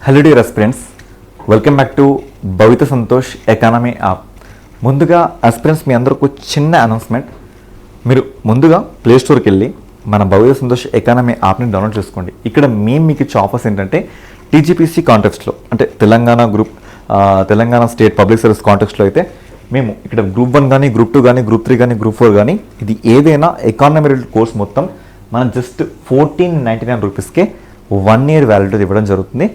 Hello dear aspirants, welcome back to Bhavita Santosh economy app. ముందుగా aspirants మీ అందరికీ చిన్న అనౌన్స్మెంట్. మీరు ముందుగా ప్లే స్టోర్కి వెళ్ళి మన భవిత సంతోష్ ఎకానమీ యాప్ని డౌన్లోడ్ చేసుకోండి. ఇక్కడ మీకు ఇచ్చే ఆఫర్స్ ఏంటంటే టీజీపీసీ కాంటెక్స్ట్లో, అంటే తెలంగాణ స్టేట్ పబ్లిక్ సర్వీస్ కాంటెక్స్ట్లో అయితే మేము ఇక్కడ గ్రూప్ 1 కానీ, గ్రూప్ 2 కానీ, గ్రూప్ 3 కానీ, గ్రూప్ 4 కానీ ఇది ఏదైనా ఎకానమీ రిలేటెడ్ కోర్స్ మొత్తం మనం జస్ట్ 1499 రూపీస్కే 1 ఇయర్ వ్యాలిడిటీ ఇవ్వడం జరుగుతుంది.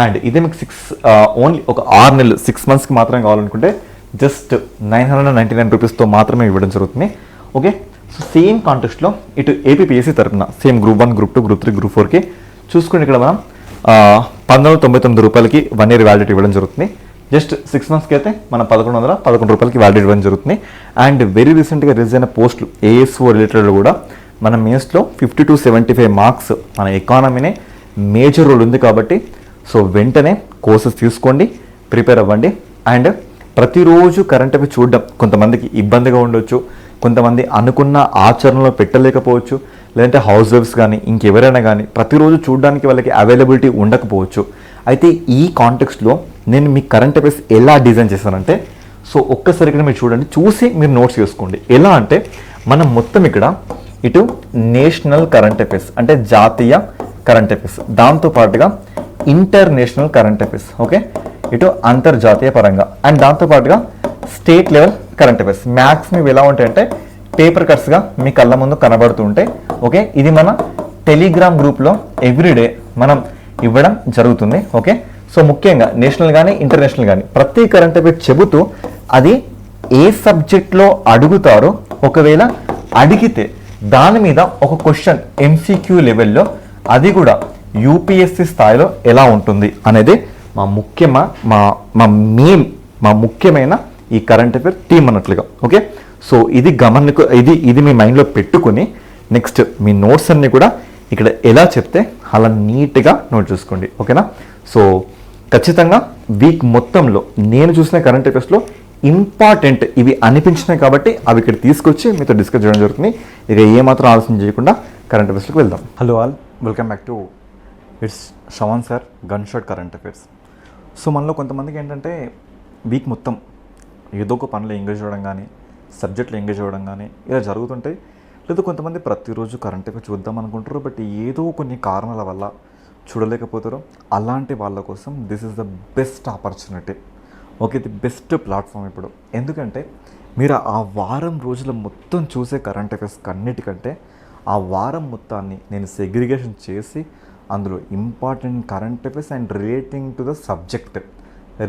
అండ్ ఇదే మీకు ఓన్లీ ఒక 6 నెలలు 6 మంత్స్కి మాత్రమే కావాలనుకుంటే జస్ట్ 999 రూపీస్తో మాత్రమే ఇవ్వడం జరుగుతుంది. ఓకే, సో సేమ్ కాంటెక్స్ట్లో ఇటు ఏపీపీఎస్సీ తరఫున same group 1, group 2, group 3, group 4కి చూసుకుని ఇక్కడ మనం 1199 రూపాయలకి 1 ఇయర్ వ్యాలిడిటీ ఇవ్వడం జరుగుతుంది. జస్ట్ 6 మంత్స్కి అయితే మనం 1111 రూపాయలకి వ్యాలిడిటీ ఇవ్వడం జరుగుతుంది. అండ్ వెరీ రీసెంట్గా రిలీజ్ అయిన పోస్టులు ఏఎస్ఓ రిలేటెడ్ కూడా మన మెయిన్స్లో 50 to 75 మార్క్స్ మన ఎకానమీనే మేజర్ రోల్ ఉంది కాబట్టి సో వెంటనే కోర్సెస్ తీసుకోండి, ప్రిపేర్ అవ్వండి. అండ్ ప్రతిరోజు కరెంట్ అఫైర్స్ చూడడం కొంతమందికి ఇబ్బందిగా ఉండొచ్చు, కొంతమంది అనుకున్న ఆచరణలో పెట్టలేకపోవచ్చు, లేదంటే హౌస్ వైఫ్స్ కానీ ఇంకెవరైనా కానీ ప్రతిరోజు చూడడానికి వాళ్ళకి అవైలబిలిటీ ఉండకపోవచ్చు. అయితే ఈ కాంటెక్స్ట్లో నేను మీ కరెంట్ అఫైర్స్ ఎలా డిజైన్ చేశానంటే, సో ఒక్కసారి ఇక్కడ మీరు చూడండి, చూసి మీరు నోట్స్ చేసుకోండి. ఎలా అంటే మనం మొత్తం ఇక్కడ ఇటు నేషనల్ కరెంట్ అఫైర్స్ అంటే జాతీయ కరెంట్ అఫైర్స్, దాంతోపాటుగా ఇంటర్నేషనల్ కరెంట్ అఫైర్స్, ఓకే, ఇటు అంతర్జాతీయ పరంగా, అండ్ దాంతోపాటుగా state level current affairs. Maths మీకు ఎలా ఉంటాయంటే పేపర్ కట్స్గా మీ కళ్ళ ముందు కనబడుతుంటాయి. ఓకే, ఇది మన టెలిగ్రామ్ గ్రూప్లో ఎవ్రీడే మనం ఇవ్వడం జరుగుతుంది. ఓకే, సో ముఖ్యంగా నేషనల్ కానీ ఇంటర్నేషనల్ కానీ ప్రతి కరెంట్ అఫైర్ చెబుతూ అది ఏ సబ్జెక్ట్లో అడుగుతారో, ఒకవేళ అడిగితే దాని మీద ఒక క్వశ్చన్ ఎంసీక్యూ లెవెల్లో అది కూడా యూపీఎస్సీ స్థాయిలో ఎలా ఉంటుంది అనేది మా ముఖ్యమైన ఈ కరెంట్ అఫైర్ టీమ్ అన్నట్లుగా. ఓకే, సో ఇది మీ మైండ్లో పెట్టుకుని నెక్స్ట్ మీ నోట్స్ అన్ని కూడా ఇక్కడ ఎలా చెప్తే అలా నీట్గా నోట్ చూసుకోండి. ఓకేనా, సో ఖచ్చితంగా వీక్ మొత్తంలో నేను చూసిన కరెంట్ అఫైర్స్లో ఇంపార్టెంట్ ఇవి అనిపించినాయి కాబట్టి అవి ఇక్కడ తీసుకొచ్చి మీతో డిస్కస్ చేయడం జరుగుతుంది. ఇక ఏమాత్రం ఆలోచన చేయకుండా కరెంట్ అఫైర్స్కి వెళ్దాం. Hello all, welcome back to it's Shravan sir gun shot current affairs. So మనలో కొంతమందికి ఏంటంటే వీక్ మొత్తం ఏదో ఒక పనిలో ఎంగేజ్ అవ్వడం కానీ, సబ్జెక్ట్లో ఎంగేజ్ అవ్వడం కానీ ఇలా జరుగుతుంటాయి. లేదా కొంతమంది ప్రతిరోజు కరెంట్ అఫైర్ చూద్దాం అనుకుంటారు, బట్ ఏదో కొన్ని కారణాల వల్ల చూడలేకపోతారు. అలాంటి వాళ్ళ కోసం this is the best opportunity. Okay, the best platform ఇప్పుడు. ఎందుకంటే మీరు ఆ వారం రోజుల మొత్తం చూసే కరెంట్ అఫైర్స్ అన్నిటికంటే ఆ వారం మొత్తాన్ని నేను సెగ్రిగేషన్ చేసి అందులో important current affairs and relating to the subject,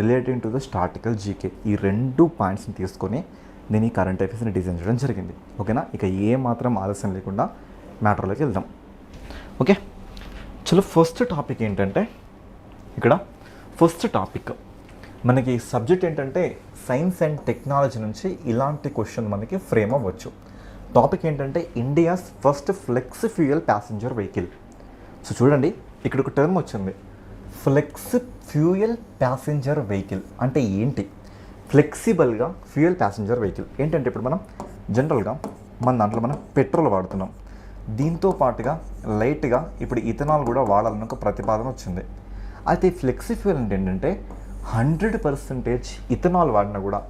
relating to the statistical GK, ఈ 2 పాయింట్స్ని తీసుకొని నేను ఈ కరెంట్ అఫైర్స్ని డిజైన్ చేయడం జరిగింది. ఓకేనా, ఇక ఏ మాత్రం ఆలస్యం లేకుండా మ్యాటర్లోకి వెళ్దాం. ఓకే, చలో ఫస్ట్ టాపిక్ ఏంటంటే ఇక్కడ ఫస్ట్ టాపిక్ మనకి సబ్జెక్ట్ ఏంటంటే సైన్స్ అండ్ టెక్నాలజీ నుంచి ఇలాంటి క్వశ్చన్ మనకి ఫ్రేమ్ అవ్వచ్చు. టాపిక్ ఏంటంటే India's first flex fuel passenger vehicle. So చూడండి, ఇక్కడ ఒక టర్మ్ వచ్చింది, ఫ్లెక్స్ ఫ్యూయల్ ప్యాసింజర్ వెహికల్ అంటే ఏంటి? ఫ్లెక్సిబుల్గా ఫ్యూయల్ ప్యాసింజర్ వెహికల్ ఏంటంటే ఇప్పుడు మనం జనరల్గా మన దాంట్లో మనం పెట్రోల్ వాడుతున్నాం, దీంతో పాటుగా లైట్గా ఇప్పుడు ఇథనాల్ కూడా వాడాలని ఒక ప్రతిపాదన వచ్చింది. అయితే ఫ్లెక్సీ ఫ్యూయల్ అంటే ఏంటంటే 100% ఇథనాల్ వాడినా కూడా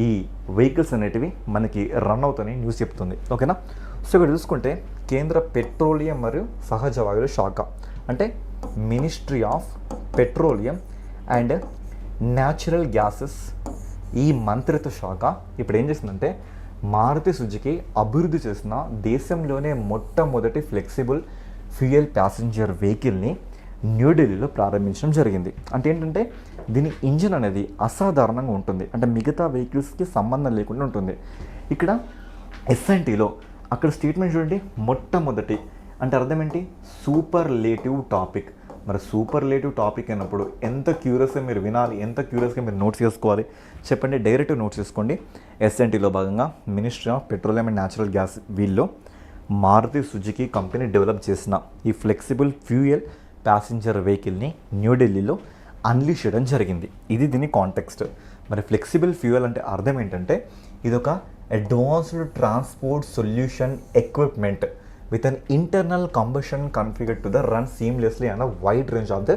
ఈ వెహికల్స్ అనేటివి మనకి రన్ అవుతాయని న్యూస్ చెప్తుంది. ఓకేనా, సో ఇక్కడ చూసుకుంటే కేంద్ర పెట్రోలియం మరియు సహజ వాయువుల శాఖ అంటే ministry of petroleum and natural gases, ఈ మంత్రిత్వ శాఖ ఇప్పుడు ఏం చేసిందంటే మారుతి సుజుకి అభివృద్ధి చేసిన దేశంలోనే మొట్టమొదటి ఫ్లెక్సిబుల్ ఫ్యూయల్ ప్యాసింజర్ వెహికల్ని న్యూఢిల్లీలో ప్రారంభించడం జరిగింది. అంటే ఏంటంటే దీని ఇంజిన్ అనేది అసాధారణంగా ఉంటుంది, అంటే మిగతా వెహికల్స్కి సంబంధం లేకుండా ఉంటుంది. ఇక్కడ ఎస్ఎన్టీలో అక్కడ స్టేట్మెంట్ చూడండి, మొట్టమొదటి అంటే అర్థం ఏంటి? Superlative topic. మరి సూపర్లేటివ్ టాపిక్ అయినప్పుడు ఎంత క్యూరియస్గా మీరు వినాలి, ఎంత క్యూరియస్గా మీరు నోట్స్ చేసుకోవాలి చెప్పండి. డైరెక్ట్ నోట్స్ చేసుకోండి. ఎస్ఎన్టీలో భాగంగా ministry of petroleum and natural gas వీళ్ళు మారుతి సుజుకి కంపెనీ డెవలప్ చేసిన ఈ ఫ్లెక్సిబుల్ ఫ్యూయల్ ప్యాసింజర్ వెహికల్ని న్యూఢిల్లీలో అన్లీష్ చేయడం జరిగింది. ఇది దీని కాంటెక్స్ట్. మరి ఫ్లెక్సిబుల్ ఫ్యూయల్ అంటే అర్థం ఏంటంటే ఇదొక advanced transport solution equipment with an internal combustion configured to the run seamlessly on a wide range of the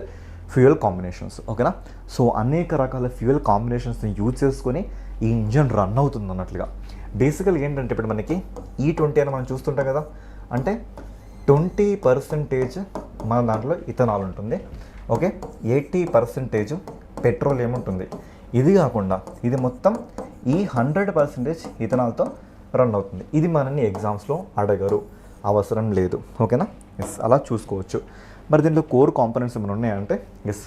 fuel combinations. ఓకేనా. సో అనేక రకాల ఫ్యూయల్ కాంబినేషన్స్ని యూజ్ చేసుకొని ఈ ఇంజన్ రన్ అవుతుంది అన్నట్లుగా. బేసికల్గా ఏంటంటే ఇప్పుడు మనకి E20 అని మనం చూస్తుంటాం కదా, అంటే 20% మన దాంట్లో ఇథనాల్ ఉంటుంది. ఓకే, 80% పెట్రోలియం ఉంటుంది. ఇది కాకుండా ఇది మొత్తం ఈ 100% ఇథనాల్తో రన్ అవుతుంది. ఇది మనని ఎగ్జామ్స్లో అడగరు, అవసరం లేదు. ఓకేనా. ఎస్, అలా చూసుకోవచ్చు. మరి దీంట్లో కోర్ కాంపోనెంట్స్ ఏమైనా ఉన్నాయంటే ఎస్,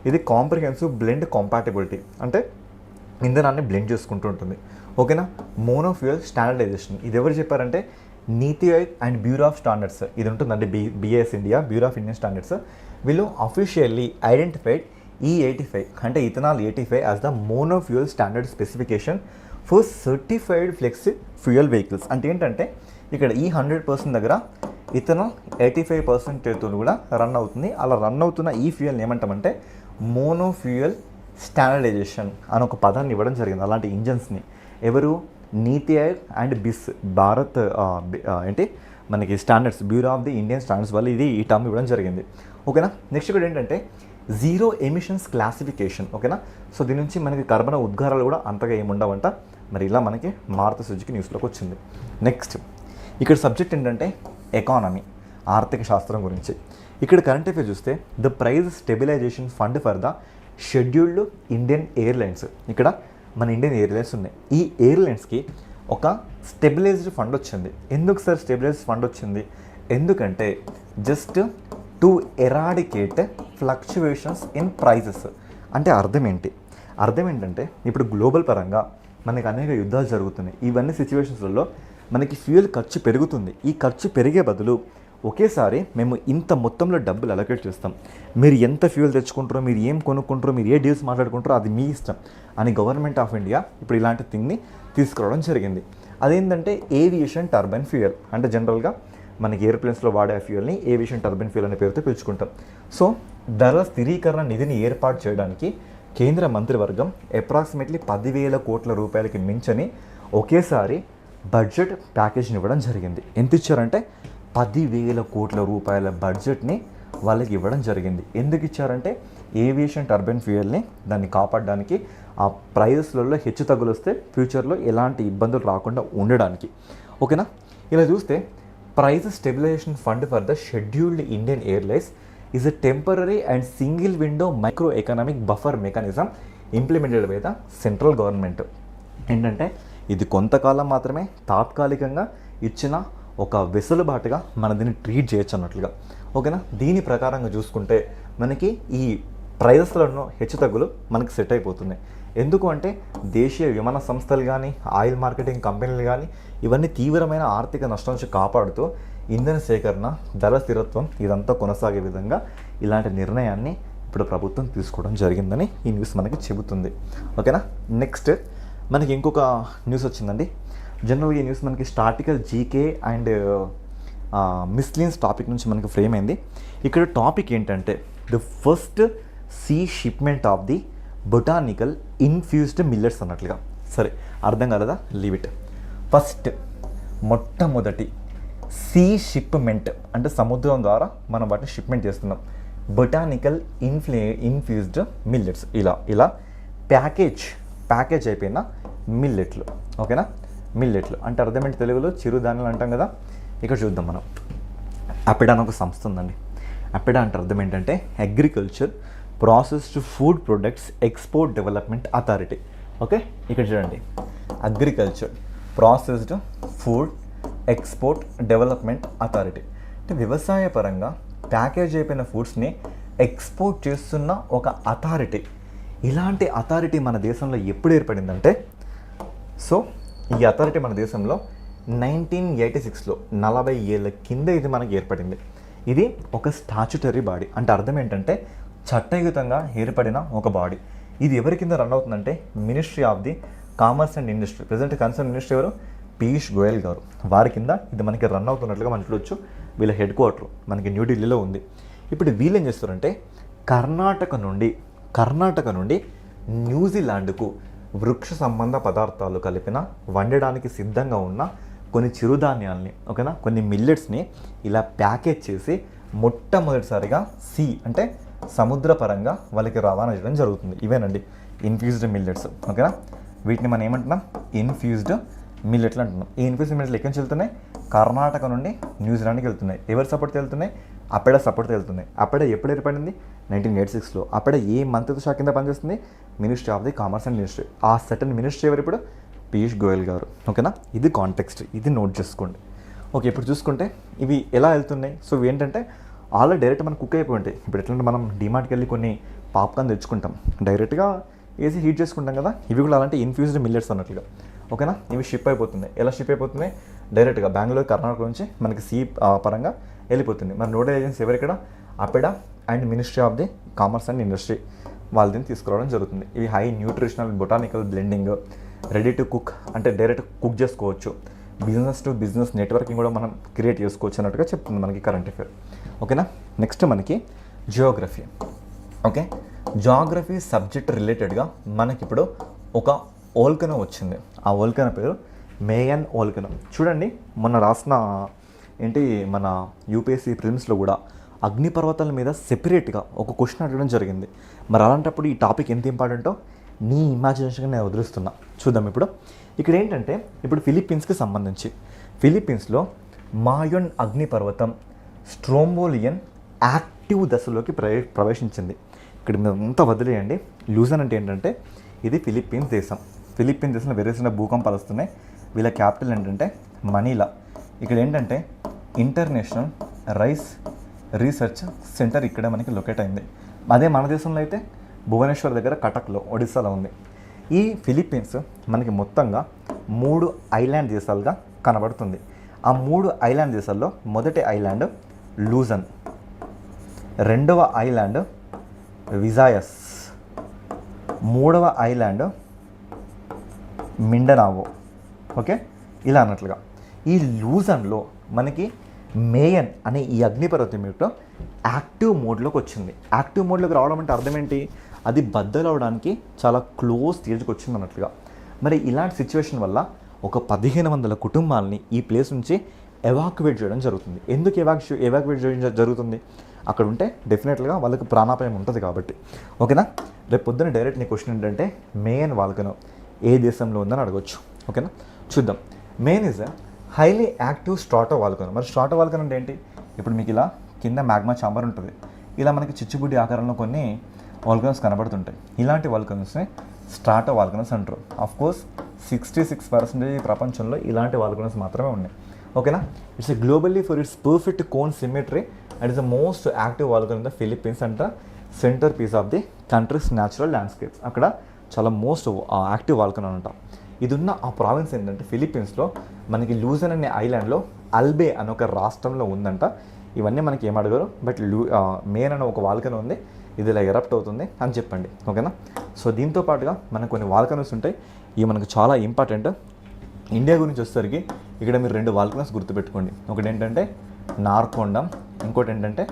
ఇది కాంప్రిహెన్సివ్ బ్లెండ్ కంపాటిబిలిటీ, అంటే ఇంధనాన్ని బ్లెండ్ చేసుకుంటూ ఉంటుంది. ఓకేనా. మోనోఫ్యూయల్ స్టాండర్డైజేషన్, ఇది ఎవరు చెప్పారంటే Niti Aayog and bureau of standards, ఇది ఉంటుందండి BIS India, bureau of Indian standards. వీళ్ళు అఫీషియల్లీ ఐడెంటిఫైడ్ E85 అంటే ethanol 85 as the monofuel standard specification for certified flexi fuel vehicles. అంటే ఏంటంటే ఇక్కడ ఈ 100% దగ్గర ఇథనాల్ 85%తో కూడా రన్ అవుతుంది. అలా రన్ అవుతున్న ఈ ఫ్యూయల్ని ఏమంటామంటే మోనోఫ్యూయల్ స్టాండర్డైజేషన్ అని ఒక పదాన్ని ఇవ్వడం జరిగింది అలాంటి ఇంజన్స్ని. ఎవరు? నీతి ఆయోగ్ అండ్ బిస్, భారత్ ఏంటి మనకి standards, bureau of the Indian standards వల్ల ఈ టర్మ్ ఇవ్వడం జరిగింది. ఓకేనా. నెక్స్ట్ కూడా ఏంటంటే జీరో ఎమిషన్స్ క్లాసిఫికేషన్. ఓకేనా. సో దీని నుంచి మనకి కర్బన ఉద్గారాలు కూడా అంతగా ఏముండవంట. మరి ఇలా మనకి మారుతి సుజుకి న్యూస్లోకి వచ్చింది. నెక్స్ట్ ఇక్కడ సబ్జెక్ట్ ఏంటంటే ఎకానమీ, ఆర్థిక శాస్త్రం గురించి. ఇక్కడ కరెంట్ అఫేర్ చూస్తే the price stabilization fund for the scheduled Indian airlines. ఇక్కడ మన ఇండియన్ ఎయిర్లైన్స్ ఉన్నాయి. ఈ ఎయిర్లైన్స్కి ఒక స్టెబిలైజ్డ్ ఫండ్ వచ్చింది. ఎందుకు సార్ స్టెబిలైజ్డ్ ఫండ్ వచ్చింది? ఎందుకంటే just to eradicate fluctuations in prices. అంటే అర్థం ఏంటంటే ఇప్పుడు గ్లోబల్ పరంగా మనకి అనేక యుద్ధాలు జరుగుతున్నాయి. ఇవన్నీ సిచ్యువేషన్స్లలో మనకి ఫ్యూయల్ ఖర్చు పెరుగుతుంది. ఈ ఖర్చు పెరిగే బదులు ఒకేసారి మేము ఇంత మొత్తంలో డబ్బులు అలొకేట్ చేస్తాం, మీరు ఎంత ఫ్యూయల్ తెచ్చుకుంటారో, మీరు ఏం కొనుక్కుంటారో, మీరు ఏ డీల్స్ మాట్లాడుకుంటారో అది మీ ఇష్టం అని గవర్నమెంట్ ఆఫ్ ఇండియా ఇప్పుడు ఇలాంటి థింగ్ని తీసుకురావడం జరిగింది. అదేంటంటే ఏవియేషన్ టర్బైన్ ఫ్యూయల్. అంటే జనరల్గా మనకి ఎయిర్ప్లేన్స్లో వాడే ఫ్యూయల్ని ఏవియేషన్ టర్బైన్ ఫ్యూయల్ అనే పేరుతో పిలుచుకుంటాం. సో ధరల స్థిరీకరణ నిధిని ఏర్పాటు చేయడానికి కేంద్ర మంత్రివర్గం అప్రాక్సిమేట్లీ 10,000 కోట్ల రూపాయలకి మించని ఒకేసారి బడ్జెట్ ప్యాకేజ్ని ఇవ్వడం జరిగింది. ఎంత ఇచ్చారంటే 10,000 కోట్ల రూపాయల బడ్జెట్ని వాళ్ళకి ఇవ్వడం జరిగింది. ఎందుకు ఇచ్చారంటే ఏవియేషన్ టర్బైన్ ఫ్యూయల్ని దాన్ని కాపాడడానికి, ఆ ప్రైజెస్లలో హెచ్చు తగ్గులు వస్తే ఫ్యూచర్లో ఎలాంటి ఇబ్బందులు రాకుండా ఉండడానికి. ఓకేనా. ఇలా చూస్తే price stabilization fund for the scheduled Indian airlines is a temporary and single window micro economic buffer mechanism implemented by the central government. ఏంటంటే ఇది కొంతకాలం మాత్రమే తాత్కాలికంగా ఇచ్చిన ఒక వెసులుబాటుగా మనం దీన్ని ట్రీట్ చేయొచ్చు అన్నట్లుగా. ఓకేనా. దీని ప్రకారంగా చూసుకుంటే మనకి ఈ ప్రైజెస్లలో హెచ్చుతగ్గులు మనకి సెట్ అయిపోతున్నాయి. ఎందుకు అంటే దేశీయ విమాన సంస్థలు కానీ, ఆయిల్ మార్కెటింగ్ కంపెనీలు కానీ ఇవన్నీ తీవ్రమైన ఆర్థిక నష్టం నుంచి కాపాడుతూ ఇంధన సేకరణ, ధర స్థిరత్వం ఇదంతా కొనసాగే విధంగా ఇలాంటి నిర్ణయాన్ని ఇప్పుడు ప్రభుత్వం తీసుకోవడం జరిగిందని ఈ న్యూస్ మనకి చెబుతుంది. ఓకేనా. నెక్స్ట్ మనకి ఇంకొక న్యూస్ వచ్చిందండి. జనరల్గా ఈ న్యూస్ మనకి statical GK and miscellaneous topic నుంచి మనకి ఫ్రేమ్ అయింది. ఇక్కడ టాపిక్ ఏంటంటే the first sea shipment of the botanical infused millets అన్నట్లుగా. సరే, అర్థం కాలేదా? Leave it. ఫస్ట్ మొట్టమొదటి సీ షిప్మెంట్ అంటే సముద్రం ద్వారా మనం వాటిని షిప్మెంట్ చేస్తున్నాం. బొటానికల్ ఇన్ఫ్యూజ్డ్ మిల్లెట్స్ ఇలా ప్యాకేజ్ అయిపోయిన మిల్లెట్లు. ఓకేనా. మిల్లెట్లు అంటే అర్థమేంటి తెలుగులో? చిరుధాన్యాలు అంటాం కదా. ఇక్కడ చూద్దాం మనం. అపెడా అని ఒక సంస్థ ఉందండి. అపెడా అంటే అర్థం ఏంటంటే agriculture processed food products export development authority. Okay, ఇక్కడ చూడండి, agriculture processed food export development authority అంటే వ్యవసాయ పరంగా ప్యాకేజ్ అయిపోయిన ఫుడ్స్ని ఎక్స్పోర్ట్ చేస్తున్న ఒక అథారిటీ. ఇలాంటి అథారిటీ మన దేశంలో ఎప్పుడు ఏర్పడిందంటే, సో ఈ అథారిటీ మన దేశంలో 1986లో 40 ఏళ్ళ కింద ఇది మనకి ఏర్పడింది. ఇది ఒక స్టాచ్యుటరీ బాడీ. అంటే అర్థం ఏంటంటే చట్టయుతంగా ఏర్పడిన ఒక బాడీ. ఇది ఎవరి కింద రన్ అవుతుందంటే ministry of the commerce and industry. Present concern minister ఎవరు? పీయూష్ గోయల్ గారు. వారి కింద ఇది మనకి రన్ అవుతున్నట్లుగా మనం చూడొచ్చు. వీళ్ళ హెడ్ క్వార్టర్ మనకి న్యూఢిల్లీలో ఉంది. ఇప్పుడు వీళ్ళు ఏం చేస్తారంటే కర్ణాటక నుండి న్యూజిలాండ్కు వృక్ష సంబంధ పదార్థాలు కలిపిన వండడానికి సిద్ధంగా ఉన్న కొన్ని చిరుధాన్యాల్ని, ఓకేనా, కొన్ని మిల్లెట్స్ని ఇలా ప్యాకేజ్ చేసి మొట్టమొదటిసారిగా సీ అంటే సముద్ర పరంగా వాళ్ళకి రవాణా చేయడం జరుగుతుంది. ఇవేనండి ఇన్ఫ్యూజ్డ్ మిల్లెట్స్. ఓకేనా, వీటిని మనం ఏమంటున్నాం, ఇన్ఫ్యూజ్డ్ మిల్లెట్లు అంటున్నాం. ఈ ఇన్ఫ్యూజ్డ్ మిల్లెట్లు ఎక్కడి నుంచి వెళ్తున్నాయి, కర్ణాటక నుండి న్యూజిలాండ్కి వెళ్తున్నాయి. ఎవరి సపోర్ట్తో వెళ్తున్నాయి, అపెడా సపోర్ట్తో వెళ్తున్నాయి. అపెడా ఎప్పుడు ఏర్పడింది, 1986లో. అపెడా ఏ మంత్రిత్వ శాఖ కింద పనిచేస్తుంది, ministry of the commerce and industry. ఆ సర్టన్ మినిస్ట్రీ ఎవరు ఇప్పుడు, పీయూష్ గోయల్ గారు. ఓకేనా, ఇది కాంటెక్స్ట్, ఇది నోట్ చేసుకోండి. ఓకే, ఇప్పుడు చూసుకుంటే ఇవి ఎలా వెళ్తున్నాయి. సో ఇవి ఏంటంటే ఆల్రెడీ డైరెక్ట్ మనం కుక్ అయిపోయి ఉంటాయి. ఇప్పుడు ఎట్లంటే మనం డిమార్ట్కి వెళ్ళి కొన్ని పాప్కార్న్ తెచ్చుకుంటాం, డైరెక్ట్గా వేసి హీట్ చేసుకుంటాం కదా, ఇవి కూడా అలాంటి ఇన్ఫ్యూజ్డ్ మిల్లెట్స్ అన్నట్లుగా. ఓకేనా, ఇవి షిప్ అయిపోతున్నాయి. ఎలా షిప్ అయిపోతున్నాయి, డైరెక్ట్గా బెంగళూరు కర్ణాటక నుంచి మనకి సీ పరంగా వెళ్ళిపోతుంది. మరి నోడల్ ఏజెన్సీ ఎవరు ఇక్కడ, APEDA and ministry of the commerce and industry వాళ్ళని తీసుకురావడం జరుగుతుంది. ఇవి high nutritional botanical blending, ready to cook అంటే డైరెక్ట్ కుక్ చేసుకోవచ్చు, బిజినెస్ టు బిజినెస్ నెట్వర్కింగ్ కూడా మనం క్రియేట్ చేసుకోవచ్చు అన్నట్టుగా చెప్తుంది మనకి కరెంట్ అఫేర్. ఓకేనా, నెక్స్ట్ మనకి జియోగ్రఫీ. ఓకే, జియోగ్రఫీ సబ్జెక్ట్ రిలేటెడ్గా మనకి ఇప్పుడు ఒక వోల్కనో వచ్చింది. ఆ వోల్కనో పేరు మేయన్ వోల్కనో. చూడండి, మొన్న రాసిన మన యూపీఎస్సీ ప్రిలిమ్స్లో కూడా అగ్నిపర్వతాల మీద సెపరేట్గా ఒక క్వశ్చన్ అడగడం జరిగింది. మరి అలాంటప్పుడు ఈ టాపిక్ ఎంత ఇంపార్టెంటో నీ ఇమాజినేషన్గా నేను వదిలిస్తున్నా. చూద్దాం ఇప్పుడు. ఇక్కడ ఏంటంటే ఇప్పుడు ఫిలిప్పీన్స్కి సంబంధించి, ఫిలిప్పీన్స్లో మాయోన్ అగ్నిపర్వతం స్ట్రోంబోలియన్ యాక్టివ్ దశలోకి ప్రవేశించింది. ఇక్కడ మీరు అంతా వదిలేయండి. లూజన్ అంటే ఏంటంటే ఇది ఫిలిప్పీన్స్ దేశం. ఫిలిప్పీన్స్ దేశంలో వేరే చిన్న భూకంపాలు వస్తున్నాయి. వీళ్ళ క్యాపిటల్ ఏంటంటే మనీలా. ఇక్కడ ఏంటంటే ఇంటర్నేషనల్ రైస్ రీసెర్చ్ సెంటర్ ఇక్కడ మనకి లొకేట్ అయింది. అదే మన దేశంలో అయితే భువనేశ్వర్ దగ్గర కటక్లో ఒడిస్సాలో ఉంది. ఈ ఫిలిప్పీన్స్ మనకి మొత్తంగా 3 ఐలాండ్ దేశాలుగా కనబడుతుంది. ఆ 3 ఐలాండ్ దేశాల్లో మొదటి ఐలాండ్ లూజన్, రెండవ ఐలాండ్ విజాయస్, మూడవ ఐలాండ్ మిండనావో. ఓకే, ఇలా అన్నట్లుగా ఈ లూజన్లో మనకి మేయన్ అనే ఈ అగ్నిపర్వతం ఏమిటో యాక్టివ్ మోడ్లోకి వచ్చింది. యాక్టివ్ మోడ్లోకి రావడం అంటే అర్థం ఏంటి, అది బద్దలవడానికి చాలా క్లోజ్ స్టేజ్కి వచ్చింది అన్నట్లుగా. మరి ఇలాంటి సిచ్యువేషన్ వల్ల ఒక 1500 కుటుంబాలని ఈ ప్లేస్ నుంచి ఎవాక్యువేట్ చేయడం జరుగుతుంది. ఎందుకు ఎవాక్యువేట్ చేయడం జరుగుతుంది, అక్కడ ఉంటే డెఫినెట్గా వాళ్ళకి ప్రాణాపాయం ఉంటుంది కాబట్టి. ఓకేనా, రేపు పొద్దున్న డైరెక్ట్ నీ క్వశ్చన్ ఏంటంటే మేయన్ వాల్కనో ఏ దేశంలో ఉందని అడగొచ్చు. ఓకేనా, చూద్దాం. Mayon is highly active stratovolcano. మరి స్ట్రాటో వాల్కనో అంటే ఏంటి, ఇప్పుడు మీకు ఇలా కింద మ్యాగ్మా చాంబర్ ఉంటుంది, ఇలా మనకి చిచ్చుబుడ్డి ఆకారంలో కొన్ని వాల్కనోస్ కనబడుతుంటాయి. ఇలాంటి వాల్కనోస్ని స్ట్రాటో వాల్కనోస్ అంటారు. ఆఫ్ కోర్స్ 66% ప్రపంచంలో ఇలాంటి వాల్కనోస్ మాత్రమే ఉన్నాయి. ఓకేనా, it's globally for its perfect cone symmetry and is the most active volcano in the Philippines and the centre piece of the country's natural landscapes. అక్కడ చాలా మోస్ట్ యాక్టివ్ వాల్కనో అంట. ఇది ఉన్న ఆ ప్రావిన్స్ ఏంటంటే ఫిలిప్పీన్స్లో మనకి లూజన్ అనే ఐలాండ్లో అల్బే అనే ఒక రాష్ట్రంలో ఉందంట. ఇవన్నీ మనకి ఏం అడగరు, బట్ మేన్ అనే ఒక వాల్కనో ఉంది, ఇది ఇలా ఎరప్ట్ అవుతుంది అని చెప్పండి. ఓకేనా, సో దీంతో పాటుగా మనకు కొన్ని వాల్కనోస్ ఉంటాయి, ఇవి మనకు చాలా ఇంపార్టెంట్. ఇండియా గురించి వచ్చేసరికి ఇక్కడ మీరు 2 వాల్కనోస్ గుర్తుపెట్టుకోండి. ఒకటి ఏంటంటే నార్కొండం, ఇంకోటి ఏంటంటే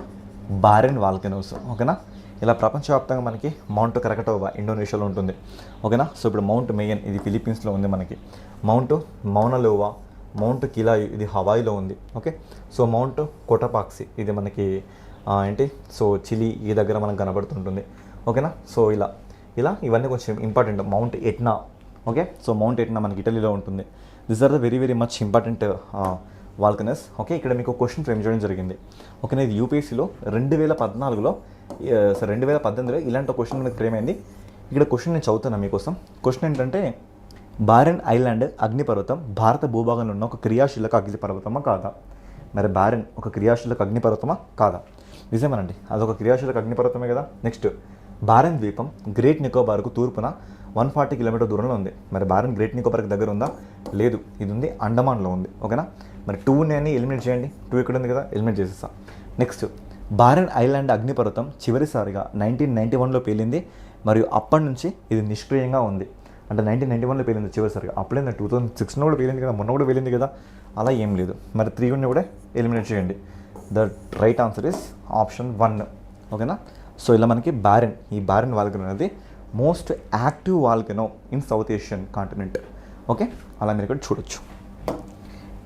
బారెన్ వాల్కనోస్. ఓకేనా, ఇలా ప్రపంచవ్యాప్తంగా మనకి మౌంట్ కరకటోవా ఇండోనేషియాలో ఉంటుంది. ఓకేనా, సో ఇప్పుడు మౌంట్ మేయన్ ఇది ఫిలిప్పీన్స్లో ఉంది మనకి, మౌంట్ మౌనలోవా, మౌంట్ కిలాయు ఇది హవాయిలో ఉంది. ఓకే, సో మౌంట్ కోటపాక్సి ఇది మనకి సో చిలీ ఈ దగ్గర మనకు కనబడుతుంటుంది. ఓకేనా, సో ఇలా ఇవన్నీ కొంచెం important. Mount Etna, okay, so mount Etna మనకి ఇటలీలో ఉంటుంది. This are the very very much important volcanoes. Okay, ఇక్కడ మీకు క్వశ్చన్ ఫ్రేమ్ చేయడం జరిగింది. ఓకేనా, ఇది యూపీఎస్సీలో 2014లో 2018లో ఇలాంటి క్వశ్చన్ మనకి ఫ్రేమ్ అయింది. ఇక్కడ క్వశ్చన్ నేను చదువుతున్నాను మీకోసం. క్వశ్చన్ ఏంటంటే బారెన్ ఐలాండ్ అగ్నిపర్వతం భారత భూభాగంలో ఉన్న ఒక క్రియాశీలక అగ్నిపర్వతమా కాదా? మరి బారెన్ ఒక క్రియాశీలక అగ్నిపర్వతమా కాదా? నిజమేనండి, అదొక క్రియాశీలక అగ్నిపర్వతమే కదా. నెక్స్ట్, బారెన్ ద్వీపం గ్రేట్ నికోబార్కు తూర్పున 140 కిలోమీటర్ దూరంలో ఉంది. మరి బారెన్ గ్రేట్ నికోబార్కి దగ్గర ఉందా? లేదు, ఇది ఉంది అండమాన్లో ఉంది. ఓకేనా, మరి 2ని ఎలిమినేట్ చేయండి. 2 ఇక్కడ ఉంది కదా, ఎలిమినేట్ చేసేస్తా. నెక్స్ట్, బారెన్ ఐలాండ్ అగ్నిపర్వతం చివరిసారిగా 1991లో పేలింది మరియు అప్పటి నుంచి ఇది నిష్క్రియంగా ఉంది. అంటే 1991లో పేలింది చివరిసారిగా, అప్పుడైంది 2016 కూడా పేలింది కదా, మొన్న కూడా పేలింది కదా, అలా ఏం లేదు. మరి 3 కూడా ఎలిమినేట్ చేయండి. The right answer is option 1. ఓకేనా, సో ఇలా మనకి ఈ బారెన్ వాల్కనో అనేది most active volcano in south Asian continent. Okay, అలా మీరు ఇక్కడ చూడొచ్చు.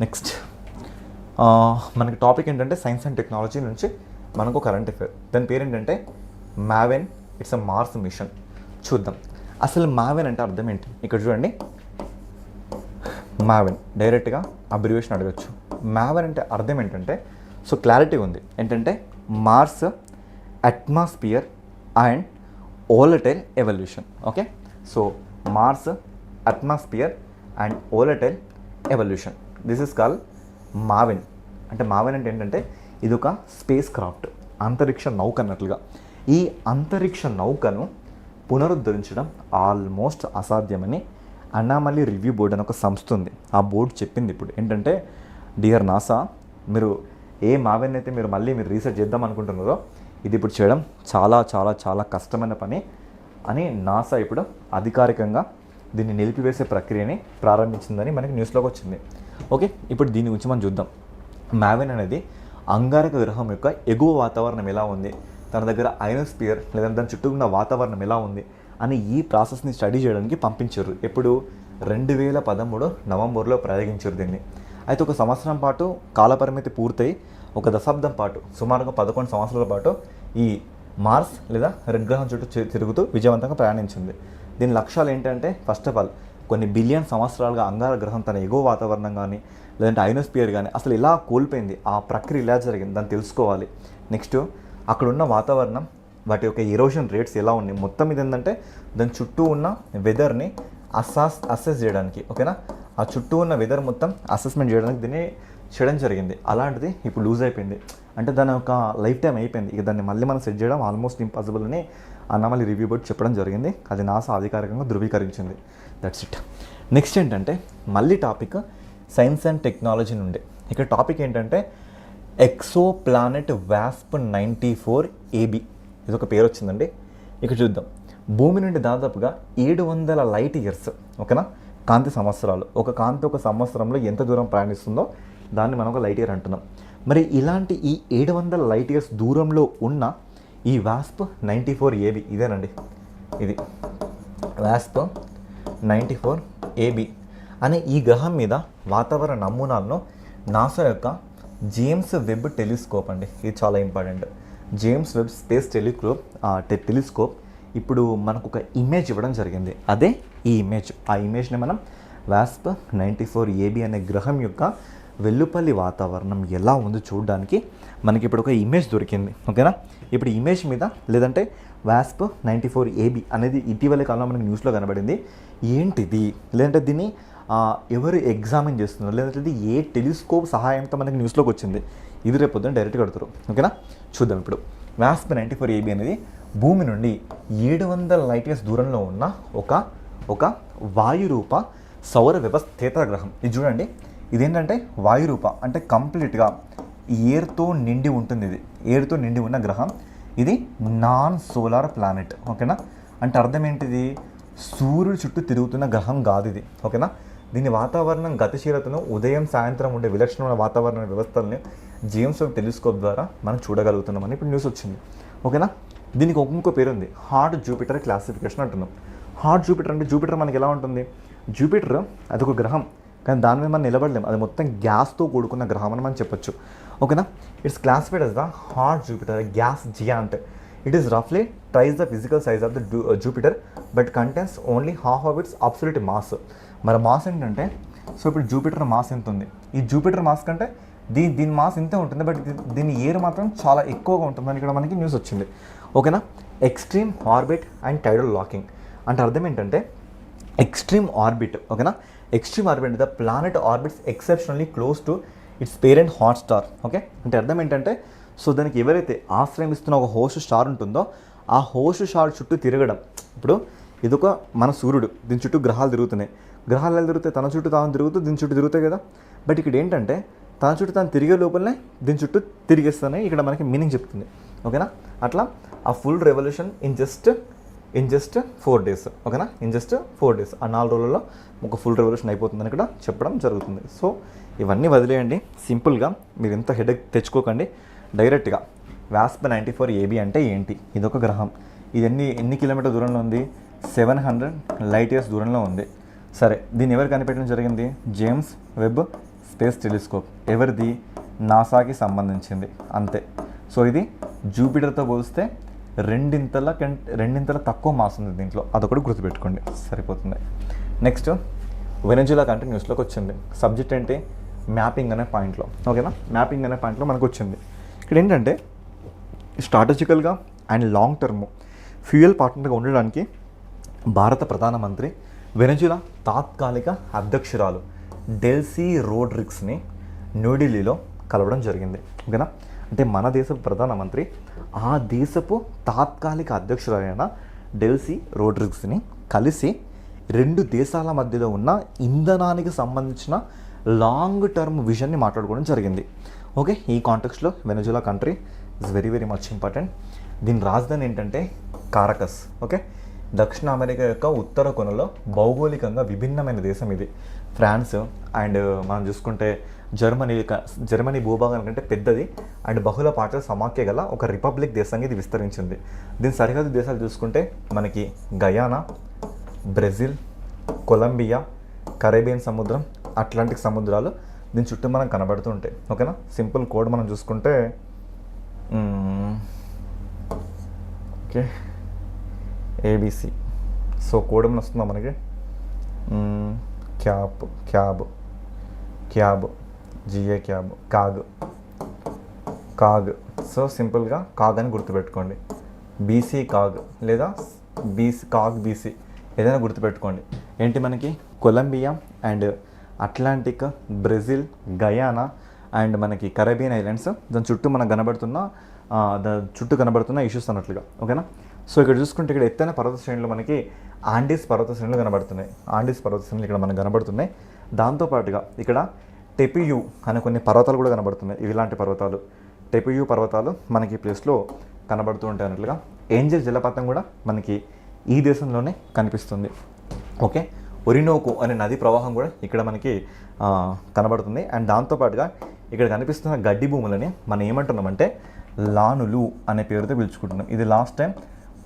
నెక్స్ట్ మనకి టాపిక్ ఏంటంటే సైన్స్ అండ్ టెక్నాలజీ నుంచి మనకు కరెంట్ అఫేర్. దాని పేరు ఏంటంటే MAVEN, it's a Mars mission. చూద్దాం అసలు మావెన్ అంటే అర్థం ఏంటి. ఇక్కడ చూడండి, మావెన్ డైరెక్ట్గా అబ్రివేషన్ అడగచ్చు. మావెన్ అంటే అర్థం ఏంటంటే, సో క్లారిటీ ఉంది ఏంటంటే Mars atmosphere and volatile evolution. Okay, so Mars atmosphere and volatile evolution, this is call MAVEN. అంటే మావెన్ అంటే ఏంటంటే ఇది ఒక స్పేస్ క్రాఫ్ట్, అంతరిక్ష నౌక అన్నట్లుగా. ఈ అంతరిక్ష నౌకను పునరుద్ధరించడం ఆల్మోస్ట్ అసాధ్యమని అనామలీ రివ్యూ బోర్డ్ అని ఒక సంస్థ ఉంది. ఆ బోర్డు చెప్పింది ఇప్పుడు ఏంటంటే, డియర్ నాసా, మీరు ఏ మావెన్ అయితే మీరు రీసెర్చ్ చేద్దాం అనుకుంటున్నారో ఇది ఇప్పుడు చేయడం చాలా చాలా చాలా కష్టమైన పని అని నాసా ఇప్పుడు అధికారికంగా దీన్ని నిలిపివేసే ప్రక్రియని ప్రారంభించిందని మనకి న్యూస్లోకి వచ్చింది. ఓకే, ఇప్పుడు దీని గురించి మనం చూద్దాం. మావెన్ అనేది అంగారక గ్రహం యొక్క ఎగువ వాతావరణం ఎలా ఉంది, తన దగ్గర అయోనోస్ఫియర్ లేదా దాని చుట్టూ ఉన్న వాతావరణం ఎలా ఉంది అని ఈ ప్రాసెస్ని స్టడీ చేయడానికి పంపించారు. ఎప్పుడు 2013 నవంబర్లో ప్రయోగించారు దీన్ని. అయితే ఒక సంవత్సరం పాటు కాలపరిమితి పూర్తయి ఒక దశాబ్దం పాటు సుమారుగా 11 సంవత్సరాల పాటు ఈ మార్స్ లేదా రెడ్ గ్రహం చుట్టూ తిరుగుతూ విజయవంతంగా ప్రయాణించింది. దీని లక్ష్యాలు ఏంటంటే, ఫస్ట్ ఆఫ్ ఆల్ కొన్ని బిలియన్ సంవత్సరాలుగా అంగారక గ్రహం తన ఎగువ వాతావరణం కానీ లేదంటే అయోనోస్ఫియర్ కానీ అసలు ఇలా కోల్పోయింది, ఆ ప్రక్రియ ఇలా జరిగింది దాన్ని తెలుసుకోవాలి. నెక్స్ట్ అక్కడ ఉన్న వాతావరణం, వాటి యొక్క ఎరోషన్ రేట్స్ ఎలా ఉన్నాయి, మొత్తం ఇది ఏంటంటే దాని చుట్టూ ఉన్న వెదర్ని అసెస్ చేయడానికి. ఓకేనా, ఆ చుట్టూ ఉన్న వెదర్ మొత్తం అసెస్మెంట్ చేయడానికి దీన్ని చేయడం జరిగింది. అలాంటిది ఇప్పుడు లూజ్ అయిపోయింది, అంటే దాని ఒక లైఫ్ టైం అయిపోయింది. ఇక దాన్ని మళ్ళీ మనం సెట్ చేయడం ఆల్మోస్ట్ ఇంపాసిబుల్ అని అనామలీ రివ్యూ బోర్డ్ చెప్పడం జరిగింది. అది నాసా అధికారికంగా ధృవీకరించింది. That's it. నెక్స్ట్ ఏంటంటే మళ్ళీ టాపిక్ సైన్స్ అండ్ టెక్నాలజీ నుండి. ఇక్కడ టాపిక్ ఏంటంటే ఎక్సో ప్లానెట్ వాస్ప్ 94AB, ఇది ఒక పేరు వచ్చిందండి. ఇక్కడ చూద్దాం, భూమి నుండి దాదాపుగా 700 లైట్ ఇయర్స్, ఓకేనా, కాంతి సంవత్సరాలు. ఒక కాంతి ఒక సంవత్సరంలో ఎంత దూరం ప్రయాణిస్తుందో దాన్ని మనం ఒక లైట్ ఇయర్ అంటున్నాం. మరి ఇలాంటి ఈ 700 లైట్ ఇయర్స్ దూరంలో ఉన్న ఈ వాస్ప్ 94AB ఇదేనండి, ఇది వాస్ప్ 94AB అనే ఈ గ్రహం మీద వాతావరణ నమూనాలను నాసా యొక్క జేమ్స్ వెబ్ టెలిస్కోప్ అండి, ఇది చాలా important. James Webb space telescope ఇప్పుడు మనకు ఒక ఇమేజ్ ఇవ్వడం జరిగింది. అదే ఈ ఇమేజ్. ఆ ఇమేజ్ని మనం వాస్ప్ 94AB అనే గ్రహం యొక్క వెల్లుపల్లి వాతావరణం ఎలా ఉందో చూడడానికి మనకి ఇప్పుడు ఒక ఇమేజ్ దొరికింది. ఓకేనా, ఇప్పుడు ఇమేజ్ మీద లేదంటే వాస్ప్ 94AB అనేది ఇటీవల కాలంలో మనకి న్యూస్లో కనబడింది. ఏంటిది, లేదంటే దీన్ని ఎవరు ఎగ్జామిన్ చేస్తున్నారు, లేదంటే ఇది ఏ టెలిస్కోప్ సహాయంతో మనకి న్యూస్లోకి వచ్చింది, ఇది రేపు పొద్దున్న డైరెక్ట్గా కడతారు. ఓకేనా, చూద్దాం. ఇప్పుడు వాస్ప్ 94AB అనేది భూమి నుండి 700 లైట్ ఇయర్స్ దూరంలో ఉన్న ఒక వాయురూప సౌర వ్యవస్థేతర గ్రహం. ఇది చూడండి, ఇదేంటంటే వాయురూప అంటే కంప్లీట్గా ఎయిర్తో నిండి ఉంటుంది. ఇది ఎయిర్తో నిండి ఉన్న గ్రహం. ఇది నాన్ సోలార్ ప్లానెట్. ఓకేనా, అంటే అర్థం ఏంటిది, సూర్యుడు చుట్టూ తిరుగుతున్న గ్రహం కాదు ఇది. ఓకేనా, దీని వాతావరణం గతిశీలతను ఉదయం సాయంత్రం ఉండే విలక్షణమైన వాతావరణ వ్యవస్థల్ని జేమ్స్ వెబ్ టెలిస్కోప్ ద్వారా మనం చూడగలుగుతున్నామని ఇప్పుడు న్యూస్ వచ్చింది. ఓకేనా, దీనికి ఇంకో పేరు ఉంది, హాట్ జూపిటర్ క్లాసిఫికేషన్ అంటున్నాం. హాట్ జూపిటర్ అంటే జూపిటర్ మనకి ఎలా ఉంటుంది, జూపిటర్ అదొక గ్రహం కానీ దాని మీద మనం నిలబడలేము, అది మొత్తం గ్యాస్తో కూడుకున్న గ్రహం అని మనం చెప్పొచ్చు. ఓకేనా, it's classified as the hot Jupiter gas giant. It is రఫ్లీ thrice the physical size of the Jupiter but contains only half of its absolute mass. మరి మాస్ ఏంటంటే, సో ఇప్పుడు జూపిటర్ మాస్ ఎంత ఉంది, ఈ జూపిటర్ మాస్ కంటే దీని mass ఇంతే ఉంటుంది, బట్ దీని ఎయిర్ మాత్రం చాలా ఎక్కువగా ఉంటుందని ఇక్కడ మనకి న్యూస్ వచ్చింది. ఓకేనా, ఎక్స్ట్రీమ్ ఆర్బిట్ అండ్ టైడల్ లాకింగ్ అంటే అర్థం ఏంటంటే ఎక్స్ట్రీమ్ ఆర్బిట్. ఓకేనా, extreme orbit the planet orbits exceptionally close to it's parent hot star. Okay, అంటే అర్థం ఏంటంటే, సో దానికి ఎవరైతే ఆశ్రయిస్తున్న ఒక హోస్ట్ స్టార్ ఉంటుందో ఆ హోస్ట్ స్టార్ చుట్టూ తిరగడం. ఇప్పుడు ఇదొక మన సూర్యుడు, దీని చుట్టూ గ్రహాలు తిరుగుతున్నాయి. గ్రహాలు ఎలా తిరుగుతాయి, తన చుట్టూ తాను తిరుగుతూ దీని చుట్టూ తిరుగుతాయి కదా. బట్ ఇక్కడ ఏంటంటే తన చుట్టూ తాను తిరిగే లోపలనే దీని చుట్టూ తిరిగేస్తానే ఇక్కడ మనకి మీనింగ్ చెప్తుంది. ఓకేనా, అట్లా ఆ full revolution in just 4 days. ఓకేనా, ఇన్ జస్ట్ 4 days, ఆ 4 రోజుల్లో ఒక ఫుల్ రెవల్యూషన్ అయిపోతుందని ఇక్కడ చెప్పడం జరుగుతుంది. సో ఇవన్నీ వదిలేయండి, సింపుల్గా మీరు ఎంత హెడేక్ తెచ్చుకోకండి. డైరెక్ట్గా వాస్ప్ 94AB అంటే ఏంటి, ఇదొక గ్రహం. ఇది ఎన్ని కిలోమీటర్ దూరంలో ఉంది, 700 లైట్ ఇయర్స్ దూరంలో ఉంది. సరే, దీన్ని ఎవరు కనిపెట్టడం జరిగింది, జేమ్స్ వెబ్ స్పేస్ టెలిస్కోప్. ఎవరిది, నాసాకి సంబంధించింది, అంతే. సో ఇది జూపిటర్తో పోలిస్తే రెండింతల తక్కువ మాస్ ఉంది దీంట్లో, అదొకటి గుర్తుపెట్టుకోండి సరిపోతుంది. నెక్స్ట్ వెనజులా కంట్రీ న్యూస్లోకి వచ్చింది. సబ్జెక్ట్ ఏంటి? మ్యాపింగ్ అనే పాయింట్లో. ఓకేనా, మ్యాపింగ్ అనే పాయింట్లో మనకు వచ్చింది. ఇక్కడ ఏంటంటే స్ట్రాటజికల్గా అండ్ లాంగ్ టర్మ్ ఫ్యూయల్ పార్ట్నర్గా ఉండడానికి భారత ప్రధానమంత్రి వెనజులా తాత్కాలిక అధ్యక్షురాలు డెల్సీ రోడ్రిగ్స్ని న్యూఢిల్లీలో కలవడం జరిగింది. ఓకేనా, అంటే మన దేశపు ప్రధానమంత్రి ఆ దేశపు తాత్కాలిక అధ్యక్షురాలైన డెల్సీ రోడ్రిగ్స్ని కలిసి 2 దేశాల మధ్యలో ఉన్న ఇంధనానికి సంబంధించిన లాంగ్ టర్మ్ విజన్ని మాట్లాడుకోవడం జరిగింది. ఓకే, ఈ కాంటెక్స్ట్లో Venezuela country is very very much important. దీని రాజధాని ఏంటంటే కారకస్. ఓకే, దక్షిణ అమెరికా యొక్క ఉత్తర కొనలో భౌగోళికంగా విభిన్నమైన దేశం ఇది. ఫ్రాన్స్ అండ్ మనం చూసుకుంటే జర్మనీ భూభాగం కంటే పెద్దది అండ్ బహుళ పార్టీల సమాఖ్య గల ఒక రిపబ్లిక్ దేశంగా ఇది విస్తరించింది. దీని సరిహద్దు దేశాలు చూసుకుంటే మనకి గయానా, బ్రెజిల్, కొలంబియా, కరేబియన్ సముద్రం, అట్లాంటిక్ సముద్రాలు దీని చుట్టూ మనం కనబడుతూ ఉంటాయి. ఓకేనా, సింపుల్ కోడ్ మనం చూసుకుంటే ఓకే ఏబిసి. సో కోడ్ ఏమైనా వస్తుందా మనకి? CAB GA CAB, CAG. So సింపుల్గా కాగ్ అని గుర్తుపెట్టుకోండి. బీసీ కాగ్ లేదా బీసీ ఏదైనా గుర్తుపెట్టుకోండి. ఏంటి మనకి Colombia and Atlantic, Brazil, Guyana and మనకి కరేబియన్ ఐలాండ్స్ దాని చుట్టూ మనకు కనబడుతున్న ఇష్యూస్ అన్నట్లుగా. ఓకేనా, సో ఇక్కడ చూసుకుంటే ఇక్కడ ఎత్తైన పర్వత శ్రేణులు మనకి ఆండీస్ పర్వత శ్రేణులు కనబడుతున్నాయి. ఆండీస్ పర్వత శ్రేణులు ఇక్కడ మనకు కనబడుతున్నాయి. దాంతోపాటుగా ఇక్కడ టెపియు అనే కొన్ని పర్వతాలు కూడా కనబడుతున్నాయి. ఇలాంటి పర్వతాలు టెపియు పర్వతాలు మనకి ఈ ప్లేస్లో కనబడుతూ ఉంటాయి అన్నట్లుగా. ఏంజల్ జలపాతం కూడా మనకి ఈ దేశంలోనే కనిపిస్తుంది. ఓకే, ఒరినోకో అనే నది ప్రవాహం కూడా ఇక్కడ మనకి కనబడుతుంది. అండ్ దాంతోపాటుగా ఇక్కడ కనిపిస్తున్న గడ్డి భూములని మనం ఏమంటున్నామంటే లానులు అనే పేరుతో పిలుచుకుంటున్నాం. ఇది లాస్ట్ టైం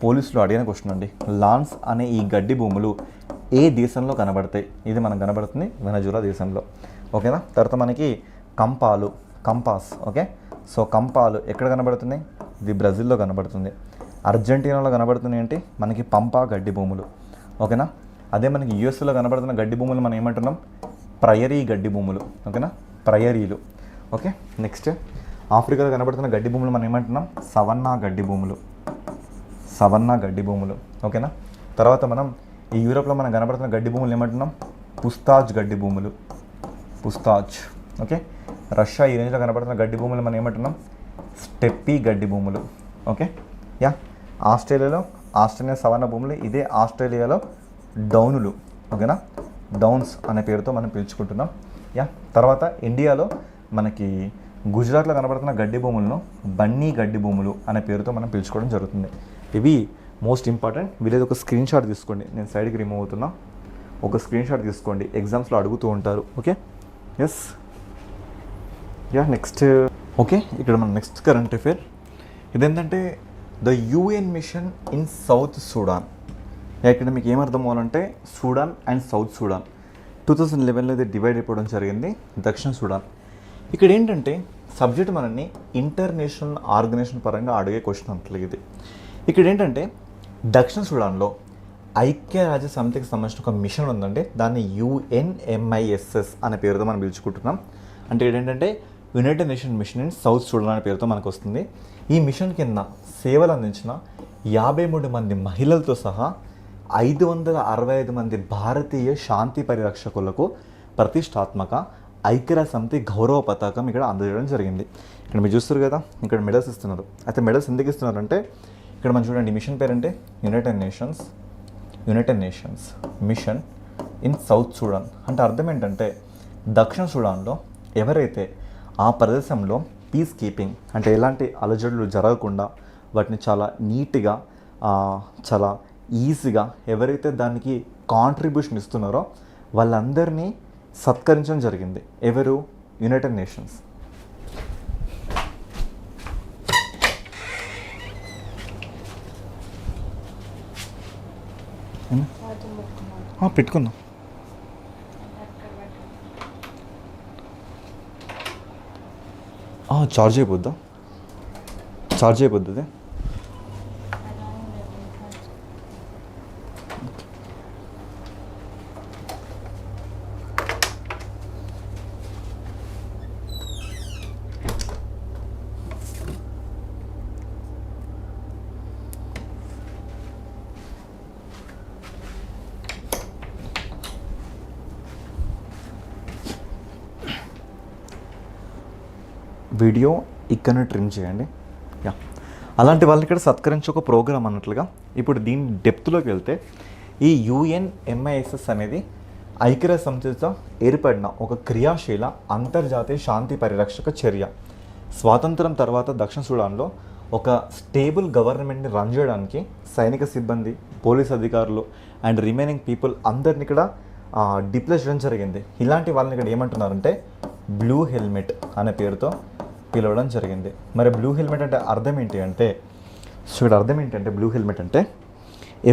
పోలీసులు అడిగిన క్వశ్చన్ అండి. లాన్స్ అనే ఈ గడ్డి భూములు ఏ దేశంలో కనబడతాయి? ఇది మనకు కనబడుతుంది వెనజులా దేశంలో. ఓకేనా, తర్వాత మనకి కంపాస్. ఓకే, సో కంపాలు ఎక్కడ కనబడుతున్నాయి? ఇది బ్రెజిల్లో కనబడుతుంది. అర్జెంటీనాలో కనబడుతున్నాయి ఏంటి? మనకి పంపా గడ్డి భూములు. ఓకేనా, అదే మనకి యూఎస్లో కనబడుతున్న గడ్డి భూములు మనం ఏమంటున్నాం? ప్రయరీ గడ్డి భూములు. ఓకేనా, ప్రయరీలు. ఓకే, నెక్స్ట్ ఆఫ్రికాలో కనబడుతున్న గడ్డి భూములు మనం ఏమంటున్నాం? సవన్నా గడ్డి భూములు. ఓకేనా, తర్వాత మనం ఈ యూరోప్లో మనం కనబడుతున్న గడ్డి భూములు ఏమంటున్నాం? పుస్తాజ్ గడ్డి భూములు. ఓకే, రష్యా ఈ రేంజ్లో కనబడుతున్న గడ్డి భూములు మనం ఏమంటున్నాం? స్టెప్పీ గడ్డి భూములు. ఓకే, ఆస్ట్రేలియా సవర్ణ భూములు. ఇదే ఆస్ట్రేలియాలో డౌనులు. ఓకేనా, డౌన్స్ అనే పేరుతో మనం పిలుచుకుంటున్నాం. తర్వాత ఇండియాలో మనకి గుజరాత్లో కనబడుతున్న గడ్డి భూములను బన్నీ గడ్డి భూములు అనే పేరుతో మనం పిలుచుకోవడం జరుగుతుంది. ఇవి మోస్ట్ ఇంపార్టెంట్. వీళ్ళది ఒక స్క్రీన్ షాట్ తీసుకోండి. నేను సైడ్కి రిమూవ్ అవుతున్నా. ఒక స్క్రీన్ షాట్ తీసుకోండి, ఎగ్జామ్స్లో అడుగుతూ ఉంటారు. Okay, yes, next. ఓకే, ఇక్కడ మన నెక్స్ట్ కరెంట్ అఫేర్ ఇదేంటంటే the UN machine in South Sudan. ఇక్కడ మీకు ఏమర్థం అవ్వాలంటే సూడాన్ అండ్ సౌత్ సూడాన్ 2011లో ఇది డివైడ్ అయిపోవడం జరిగింది. దక్షిణ సూడాన్. ఇక్కడ ఏంటంటే సబ్జెక్ట్ మనల్ని ఇంటర్నేషనల్ ఆర్గనైజేషన్ పరంగా అడిగే క్వశ్చన్ అంటలేదు ఇది. ఇక్కడ ఏంటంటే దక్షిణ సూడాన్లో ఐక్యరాజ్య సమితికి సంబంధించిన ఒక మిషన్ ఉందండి. దాన్ని UNMISS అనే పేరుతో మనం పిలుచుకుంటున్నాం. అంటే ఏంటంటే United nation machine in South Sudan అనే పేరుతో మనకు వస్తుంది. ఈ మిషన్ కింద సేవలు అందించిన 53 మంది మహిళలతో సహా 565 మంది భారతీయ శాంతి పరిరక్షకులకు ప్రతిష్టాత్మక ఐక్యరాజ్య సమితి గౌరవ పతాకం ఇక్కడ అందజేయడం జరిగింది. ఇక్కడ మీరు చూస్తారు కదా, ఇక్కడ మెడల్స్ ఇస్తున్నారు. అయితే మెడల్స్ ఎందుకు ఇస్తున్నారంటే ఇక్కడ మనం చూడండి, మిషన్ పేరంటే United Nations mission in South Sudan. అంటే అర్థం ఏంటంటే దక్షిణ సూడాన్లో ఎవరైతే ఆ ప్రదేశంలో పీస్ కీపింగ్ అంటే ఎలాంటి అలజడులు జరగకుండా వాటిని చాలా నీట్గా చాలా ఈజీగా ఎవరైతే దానికి కాంట్రిబ్యూషన్ ఇస్తున్నారో వాళ్ళందరినీ సత్కరించడం జరిగింది. ఎవరు? United nations. పెట్టుకుందాం. చార్జ్ అయిపోద్ది. వీడియో ఇక్కడ ట్రిమ్ చేయండి. యా, అలాంటి వాళ్ళని ఇక్కడ సత్కరించే ఒక ప్రోగ్రామ్ అన్నట్లుగా. ఇప్పుడు దీని డెప్త్లోకి వెళ్తే ఈ UNMISS అనేది ఐక్యరాజ్య సమితితో ఏర్పడిన ఒక క్రియాశీల అంతర్జాతీయ శాంతి పరిరక్షక చర్య. స్వాతంత్రం తర్వాత దక్షిణ సూడాన్లో ఒక స్టేబుల్ గవర్నమెంట్ని రన్ చేయడానికి సైనిక సిబ్బంది, పోలీస్ అధికారులు అండ్ రిమైనింగ్ పీపుల్ అందరిని ఇక్కడ డిప్లాయ్ చేయడం జరిగింది. ఇలాంటి వాళ్ళని ఇక్కడ ఏమంటున్నారంటే బ్లూ హెల్మెట్ అనే పేరుతో పిలవడం జరిగింది. మరి బ్లూ హెల్మెట్ అంటే అర్థం ఏంటి అంటే, సో ఇక్కడ అర్థం ఏంటంటే బ్లూ హెల్మెట్ అంటే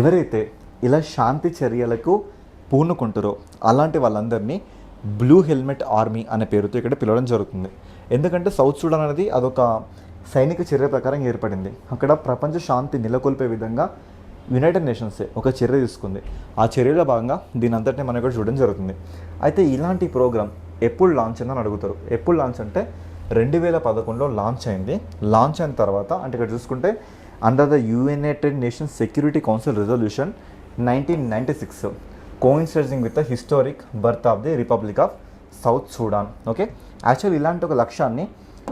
ఎవరైతే ఇలా శాంతి చర్యలకు పూనుకుంటారో అలాంటి వాళ్ళందరినీ బ్లూ హెల్మెట్ ఆర్మీ అనే పేరుతో ఇక్కడ పిలవడం జరుగుతుంది. ఎందుకంటే సౌత్ సూడాన్ అనేది అదొక సైనిక చర్య ప్రకారం ఏర్పడింది. అక్కడ ప్రపంచ శాంతి నెలకొల్పే విధంగా యునైటెడ్ నేషన్సే ఒక చర్య తీసుకుంది. ఆ చర్యలో భాగంగా దీని అంతటిని మనం ఇక్కడ చూడడం జరుగుతుంది. అయితే ఇలాంటి ప్రోగ్రామ్ ఎప్పుడు లాంచ్ అయిందని అడుగుతారు. ఎప్పుడు లాంచ్ అంటే 2011లో లాంచ్ అయింది. లాంచ్ అయిన తర్వాత అంటే ఇక్కడ చూసుకుంటే under the United nations security council resolution 1996 coinciding with the historic birth of the republic of south Sudan. Okay, actual ఇలాంటి ఒక లక్ష్యాన్ని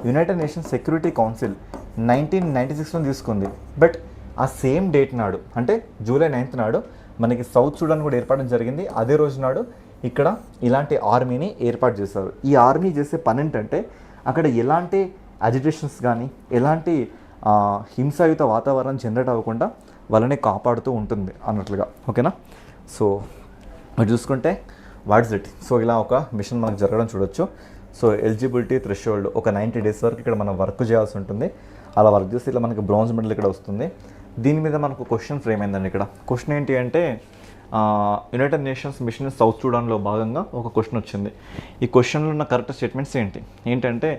యునైటెడ్ నేషన్స్ సెక్యూరిటీ కౌన్సిల్ 1996లో తీసుకుంది. బట్ ఆ సేమ్ డేట్ నాడు అంటే జూలై 9th నాడు మనకి సౌత్ సూడాన్ కూడా ఏర్పడడం జరిగింది. అదే రోజు నాడు ఇక్కడ ఇలాంటి ఆర్మీని ఏర్పాటు చేశారు. ఈ ఆర్మీ చేసే పని ఏంటంటే అక్కడ ఎలాంటి అజిటేషన్స్ కానీ ఎలాంటి హింసాయుత వాతావరణం జనరేట్ అవ్వకుండా వాళ్ళని కాపాడుతూ ఉంటుంది అన్నట్లుగా. ఓకేనా, సో మీరు చూసుకుంటే వాట్స్ ఇట్. సో ఇలా ఒక మిషన్ మనకు జరగడం చూడొచ్చు. సో ఎలిజిబిలిటీ థ్రెషోల్డ్ ఒక 90 days వరకు ఇక్కడ మనం వర్క్ చేయాల్సి ఉంటుంది. అలా వర్క్ చేస్తే ఇలా మనకి బ్రాంజ్ మెడల్ ఇక్కడ వస్తుంది. దీని మీద మనకు క్వశ్చన్ ఫ్రేమ్ అయిందండి. ఇక్కడ క్వశ్చన్ ఏంటి అంటే యునైటెడ్ నేషన్స్ మిషన్ సౌత్ సూడాన్లో భాగంగా ఒక క్వశ్చన్ వచ్చింది. ఈ క్వశ్చన్లో ఉన్న కరెక్ట్ స్టేట్మెంట్స్ ఏంటంటే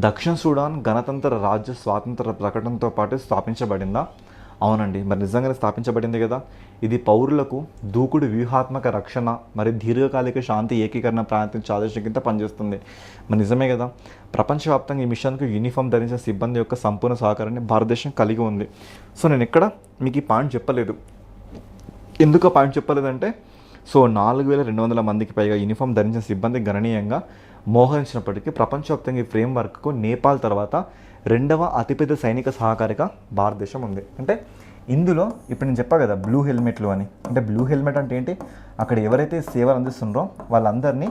దక్షిణ సూడాన్ గణతంత్ర రాజ్య స్వాతంత్ర ప్రకటనతో పాటు స్థాపించబడిందా? అవునండి, మరి నిజంగానే స్థాపించబడింది కదా. ఇది పౌరులకు దూకుడు వ్యూహాత్మక రక్షణ మరియు దీర్ఘకాలిక శాంతి ఏకీకరణ ప్రాంతం ఆదేశం కింద పనిచేస్తుంది. మరి నిజమే కదా. ప్రపంచవ్యాప్తంగా ఈ మిషన్కు యూనిఫామ్ ధరించిన సిబ్బంది యొక్క సంపూర్ణ సహకారాన్ని భారతదేశం కలిగి ఉంది. సో నేను ఎక్కడ మీకు ఈ పాయింట్ చెప్పలేదు. ఎందుకు ఆ పాయింట్ చెప్పలేదంటే, సో 4200 మందికి పైగా యూనిఫామ్ ధరించిన సిబ్బంది గణనీయంగా మోహరించినప్పటికీ ప్రపంచవ్యాప్తంగా ఈ ఫ్రేమ్వర్క్కు నేపాల్ తర్వాత 2వ అతిపెద్ద సైనిక సహకారిగా భారతదేశం ఉంది. అంటే ఇందులో ఇప్పుడు నేను చెప్పా కదా బ్లూ హెల్మెట్లు అని. అంటే బ్లూ హెల్మెట్ అంటే ఏంటి, అక్కడ ఎవరైతే సేవలు అందిస్తున్నారో వాళ్ళందరినీ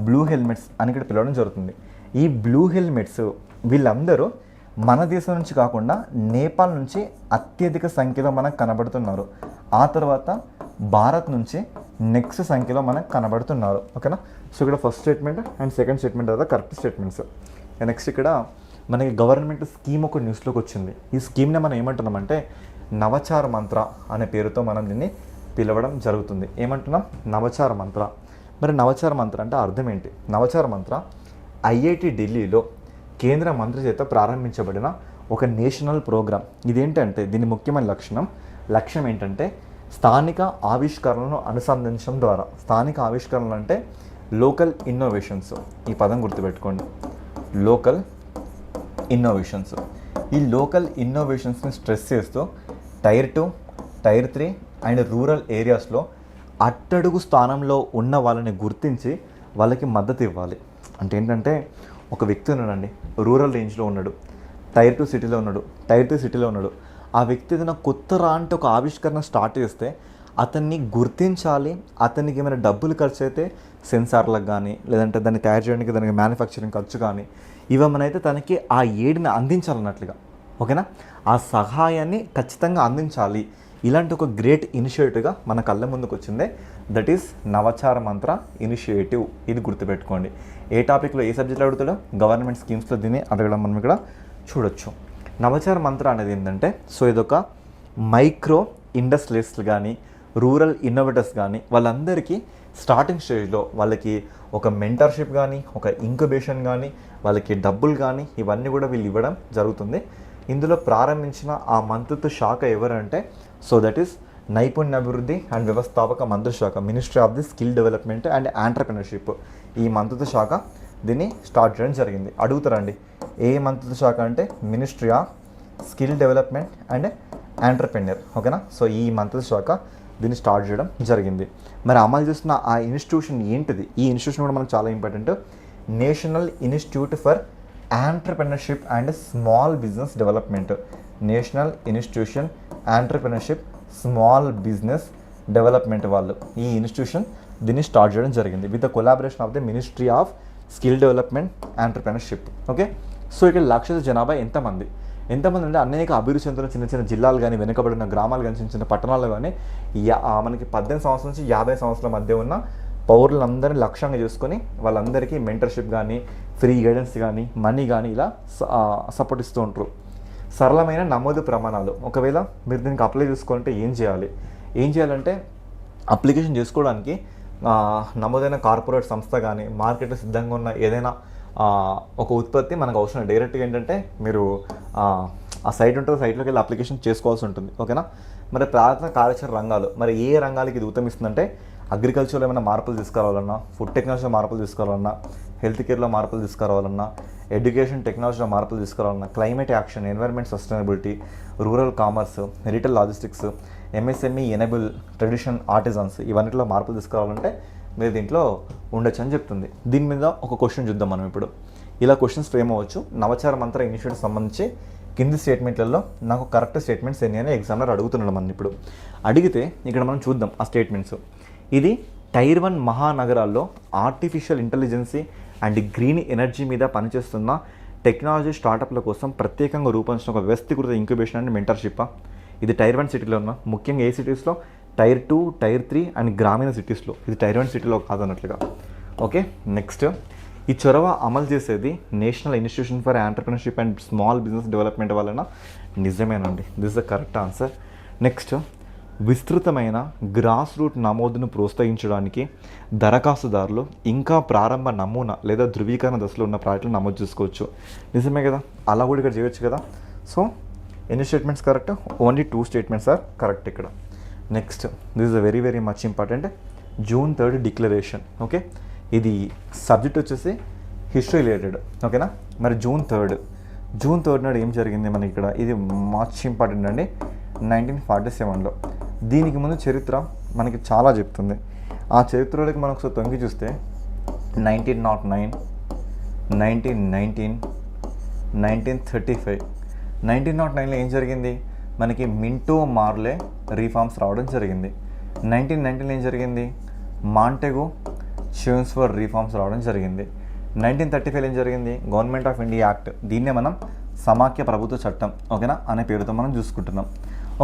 బ్లూ హెల్మెట్స్ అని ఇక్కడ పిలవడం జరుగుతుంది. ఈ బ్లూ హెల్మెట్స్ వీళ్ళందరూ మన దేశం నుంచి కాకుండా నేపాల్ నుంచి అత్యధిక సంఖ్యలో మనకు కనబడుతున్నారు. ఆ తర్వాత భారత్ నుంచి నెక్స్ట్ సంఖ్యలో మనకు కనబడుతున్నారు. ఓకేనా, సో ఇక్కడ first statement and second statement కదా కరెక్ట్ స్టేట్మెంట్స్. నెక్స్ట్ ఇక్కడ మనకి గవర్నమెంట్ స్కీమ్ ఒక న్యూస్లోకి వచ్చింది. ఈ స్కీమ్ని మనం ఏమంటున్నామంటే నవచార మంత్ర అనే పేరుతో మనం దీన్ని పిలవడం జరుగుతుంది. ఏమంటున్నాం? నవచార మంత్ర. మరి నవచార మంత్ర అంటే అర్థం ఏంటి? నవచార మంత్ర IIT ఢిల్లీలో కేంద్ర మంత్రి చేత ప్రారంభించబడిన ఒక నేషనల్ ప్రోగ్రామ్. ఇదేంటంటే దీని ముఖ్యమైన లక్ష్యం ఏంటంటే స్థానిక ఆవిష్కరణలను అనుసంధానించడం ద్వారా. స్థానిక ఆవిష్కరణలు అంటే లోకల్ ఇన్నోవేషన్స్. ఈ పదం గుర్తుపెట్టుకోండి, లోకల్ ఇన్నోవేషన్స్. ఈ లోకల్ ఇన్నోవేషన్స్ని స్ట్రెస్ చేస్తూ Tier 2, Tier 3 అండ్ రూరల్ ఏరియాస్లో అట్టడుగు స్థానంలో ఉన్న వాళ్ళని గుర్తించి వాళ్ళకి మద్దతు ఇవ్వాలి. అంటే ఏంటంటే ఒక వ్యక్తి ఉన్నాడండి, రూరల్ రేంజ్లో ఉన్నాడు, Tier 2 సిటీలో ఉన్నాడు, Tier 3 సిటీలో ఉన్నాడు. ఆ వ్యక్తి ఏదైనా కొత్త అంటే ఒక ఆవిష్కరణ స్టార్ట్ చేస్తే అతన్ని గుర్తించాలి. అతనికి ఏమైనా డబ్బులు ఖర్చు అయితే సెన్సార్లకు కానీ లేదంటే దాన్ని తయారు చేయడానికి దానికి మ్యానుఫ్యాక్చరింగ్ ఖర్చు కానీ ఇవేమనైతే తనకి ఆ ఏడుని అందించాలన్నట్లుగా. ఓకేనా, ఆ సహాయాన్ని ఖచ్చితంగా అందించాలి. ఇలాంటి ఒక గ్రేట్ ఇనిషియేటివ్గా మన కళ్ళ ముందుకు వచ్చిందే దట్ ఈస్ నవచార మంత్ర ఇనిషియేటివ్. ఇది గుర్తుపెట్టుకోండి. ఏ టాపిక్లో ఏ సబ్జెక్ట్లో అడుగుతాడో గవర్నమెంట్ స్కీమ్స్లో దీన్ని అడగడం మనం ఇక్కడ చూడొచ్చు. నవచార మంత్ర అనేది ఏంటంటే సో ఇదొక మైక్రో ఇండస్ట్రియలిస్ట్లు కానీ రూరల్ ఇన్నోవేటర్స్ కానీ వాళ్ళందరికీ స్టార్టింగ్ స్టేజ్లో వాళ్ళకి ఒక మెంటర్షిప్ కానీ ఒక ఇంక్యుబేషన్ కానీ వాళ్ళకి డబ్బులు కానీ ఇవన్నీ కూడా వీళ్ళు ఇవ్వడం జరుగుతుంది. ఇందులో ప్రారంభించిన ఆ మంత్రిత్వ శాఖ ఎవరంటే సో దట్ ఈస్ నైపుణ్యాభివృద్ధి అండ్ వ్యవస్థాపక మంత్రిత్వ శాఖ, ministry of the skill development and entrepreneurship. ఈ మంత్రిత్వ శాఖ దీన్ని స్టార్ట్ చేయడం జరిగింది. అడుగుతారండి ఏ మంత్రిత్వ శాఖ అంటే ministry of skill development and entrepreneur. ఓకేనా, సో ఈ మంత్రిత్వ శాఖ దీన్ని స్టార్ట్ చేయడం జరిగింది. మరి అమలు చేస్తున్న ఆ ఇన్స్టిట్యూషన్ ఏంటిది? ఈ ఇన్స్టిట్యూషన్ కూడా మనకు చాలా important. National institute for entrepreneurship and small business development, national institution entrepreneurship small business development వాళ్ళు ఈ ఇన్స్టిట్యూషన్ దీన్ని స్టార్ట్ చేయడం జరిగింది with the collaboration of the ministry of skill development entrepreneurship. Okay, so ఇక్కడ లక్షల జనాభా ఎంతమంది అంటే అనేక అభివృద్ధి చెందుతున్న చిన్న చిన్న జిల్లాలు కానీ, వెనుకబడిన గ్రామాలు కానీ, చిన్న చిన్న పట్టణాలు కానీ మనకి 18 సంవత్సరాల నుంచి 50 సంవత్సరాల మధ్య ఉన్న పౌరులందరినీ లక్ష్యంగా చేసుకొని వాళ్ళందరికీ మెంటర్షిప్ కానీ, ఫ్రీ గైడెన్స్ కానీ, మనీ కానీ ఇలా సపోర్ట్ ఇస్తూ ఉంటారు. సరళమైన నమోదు ప్రమాణాలు. ఒకవేళ మీరు దీనికి అప్లై చేసుకోవాలంటే ఏం చేయాలంటే అప్లికేషన్ చేసుకోవడానికి నమోదైన కార్పొరేట్ సంస్థ కానీ, మార్కెట్లో సిద్ధంగా ఉన్న ఏదైనా ఒక ఉత్పత్తి మనకు అవసరం. డైరెక్ట్గా ఏంటంటే మీరు ఆ సైట్ ఉంటుంది, సైట్లోకి వెళ్ళి అప్లికేషన్ చేసుకోవాల్సి ఉంటుంది. ఓకేనా. మరి ప్రాథమిక కార్యాచరణ రంగాలు, మరి ఏ రంగాలకి ఇది ఉత్తమిస్తుందంటే అగ్రికల్చర్లో ఏమైనా మార్పులు తీసుకురావాలన్నా, ఫుడ్ టెక్నాలజీలో మార్పులు తీసుకురావాలన్నా, హెల్త్ కేర్లో మార్పులు తీసుకురావాలన్నా, ఎడ్యుకేషన్ టెక్నాలజీలో మార్పులు తీసుకురావాలన్నా, climate action, environment sustainability, rural commerce, retail logistics, MSME, enable tradition artisans, ఇవన్నిటిలో మార్పులు తీసుకురావాలంటే మీరు దీంట్లో ఉండొచ్చు అని చెప్తుంది. దీని మీద ఒక క్వశ్చన్ చూద్దాం మనం ఇప్పుడు. ఇలా క్వశ్చన్స్ ఫ్రేమ్ అవ్వచ్చు. నవచార మంత్ర ఇనిషియేటివ్ సంబంధించి కింది స్టేట్మెంట్లలో నాకు కరెక్ట్ స్టేట్మెంట్స్ ఎన్ని అని ఎగ్జామ్లో అడుగుతున్నాడు మనం ఇప్పుడు. అడిగితే ఇక్కడ మనం చూద్దాం ఆ స్టేట్మెంట్స్. ఇది టైర్ 1 మహానగరాల్లో artificial intelligence and green energy మీద పనిచేస్తున్న టెక్నాలజీ స్టార్టప్ల కోసం ప్రత్యేకంగా రూపొందించిన ఒక వ్యవస్థీకృత ఇంక్యుబేషన్ అండ్ మెంటర్షిప్. ఇది టైర్ 1 సిటీలో ఉన్న, ముఖ్యంగా ఏ సిటీస్లో, టైర్ 2, టైర్ 3 అండ్ గ్రామీణ సిటీస్లో. ఇది టైర్ 1 సిటీలో కాదన్నట్లుగా. ఓకే, నెక్స్ట్ ఈ చొరవ అమలు చేసేది national institution for entrepreneurship and small business development వలన. నిజమేనండి, this is the correct answer. Next, విస్తృతమైన గ్రాస్ రూట్ నమోదును ప్రోత్సహించడానికి దరఖాస్తుదారులు ఇంకా ప్రారంభ నమూనా లేదా ధృవీకరణ దశలో ఉన్న ప్రాజెక్టులు నమోదు చేసుకోవచ్చు. నిజమే కదా, అలా కూడా ఇక్కడ చేయొచ్చు కదా. సో ఎన్ని statements correct? Only 2 statements are correct ఇక్కడ. Next, this is a very very much important. June 3 declaration. Okay, ఇది సబ్జెక్ట్ వచ్చేసి హిస్టరీ రిలేటెడ్. ఓకేనా. మరి June 3 నాడు ఏం జరిగింది మనకి ఇక్కడ? ఇది మచ్ ఇంపార్టెంట్ అండి. 1947లో. దీనికి ముందు చరిత్ర మనకి చాలా చెప్తుంది. ఆ చరిత్రలోకి మనం ఒకసారి తొంగి చూస్తే 1909, 1919, 1935. 1909లో ఏం జరిగింది మనకి? మింటో మార్లే రీఫార్మ్స్ రావడం జరిగింది. 1919లో ఏం జరిగింది? మాంటెగో షెన్స్వర్డ్ రీఫార్మ్స్ రావడం జరిగింది. 1935లో ఏం జరిగింది? గవర్నమెంట్ ఆఫ్ ఇండియా యాక్ట్, దీన్నే మనం సమాఖ్య ప్రభుత్వ చట్టం, ఓకేనా, అనే పేరుతో మనం చూసుకుంటున్నాం.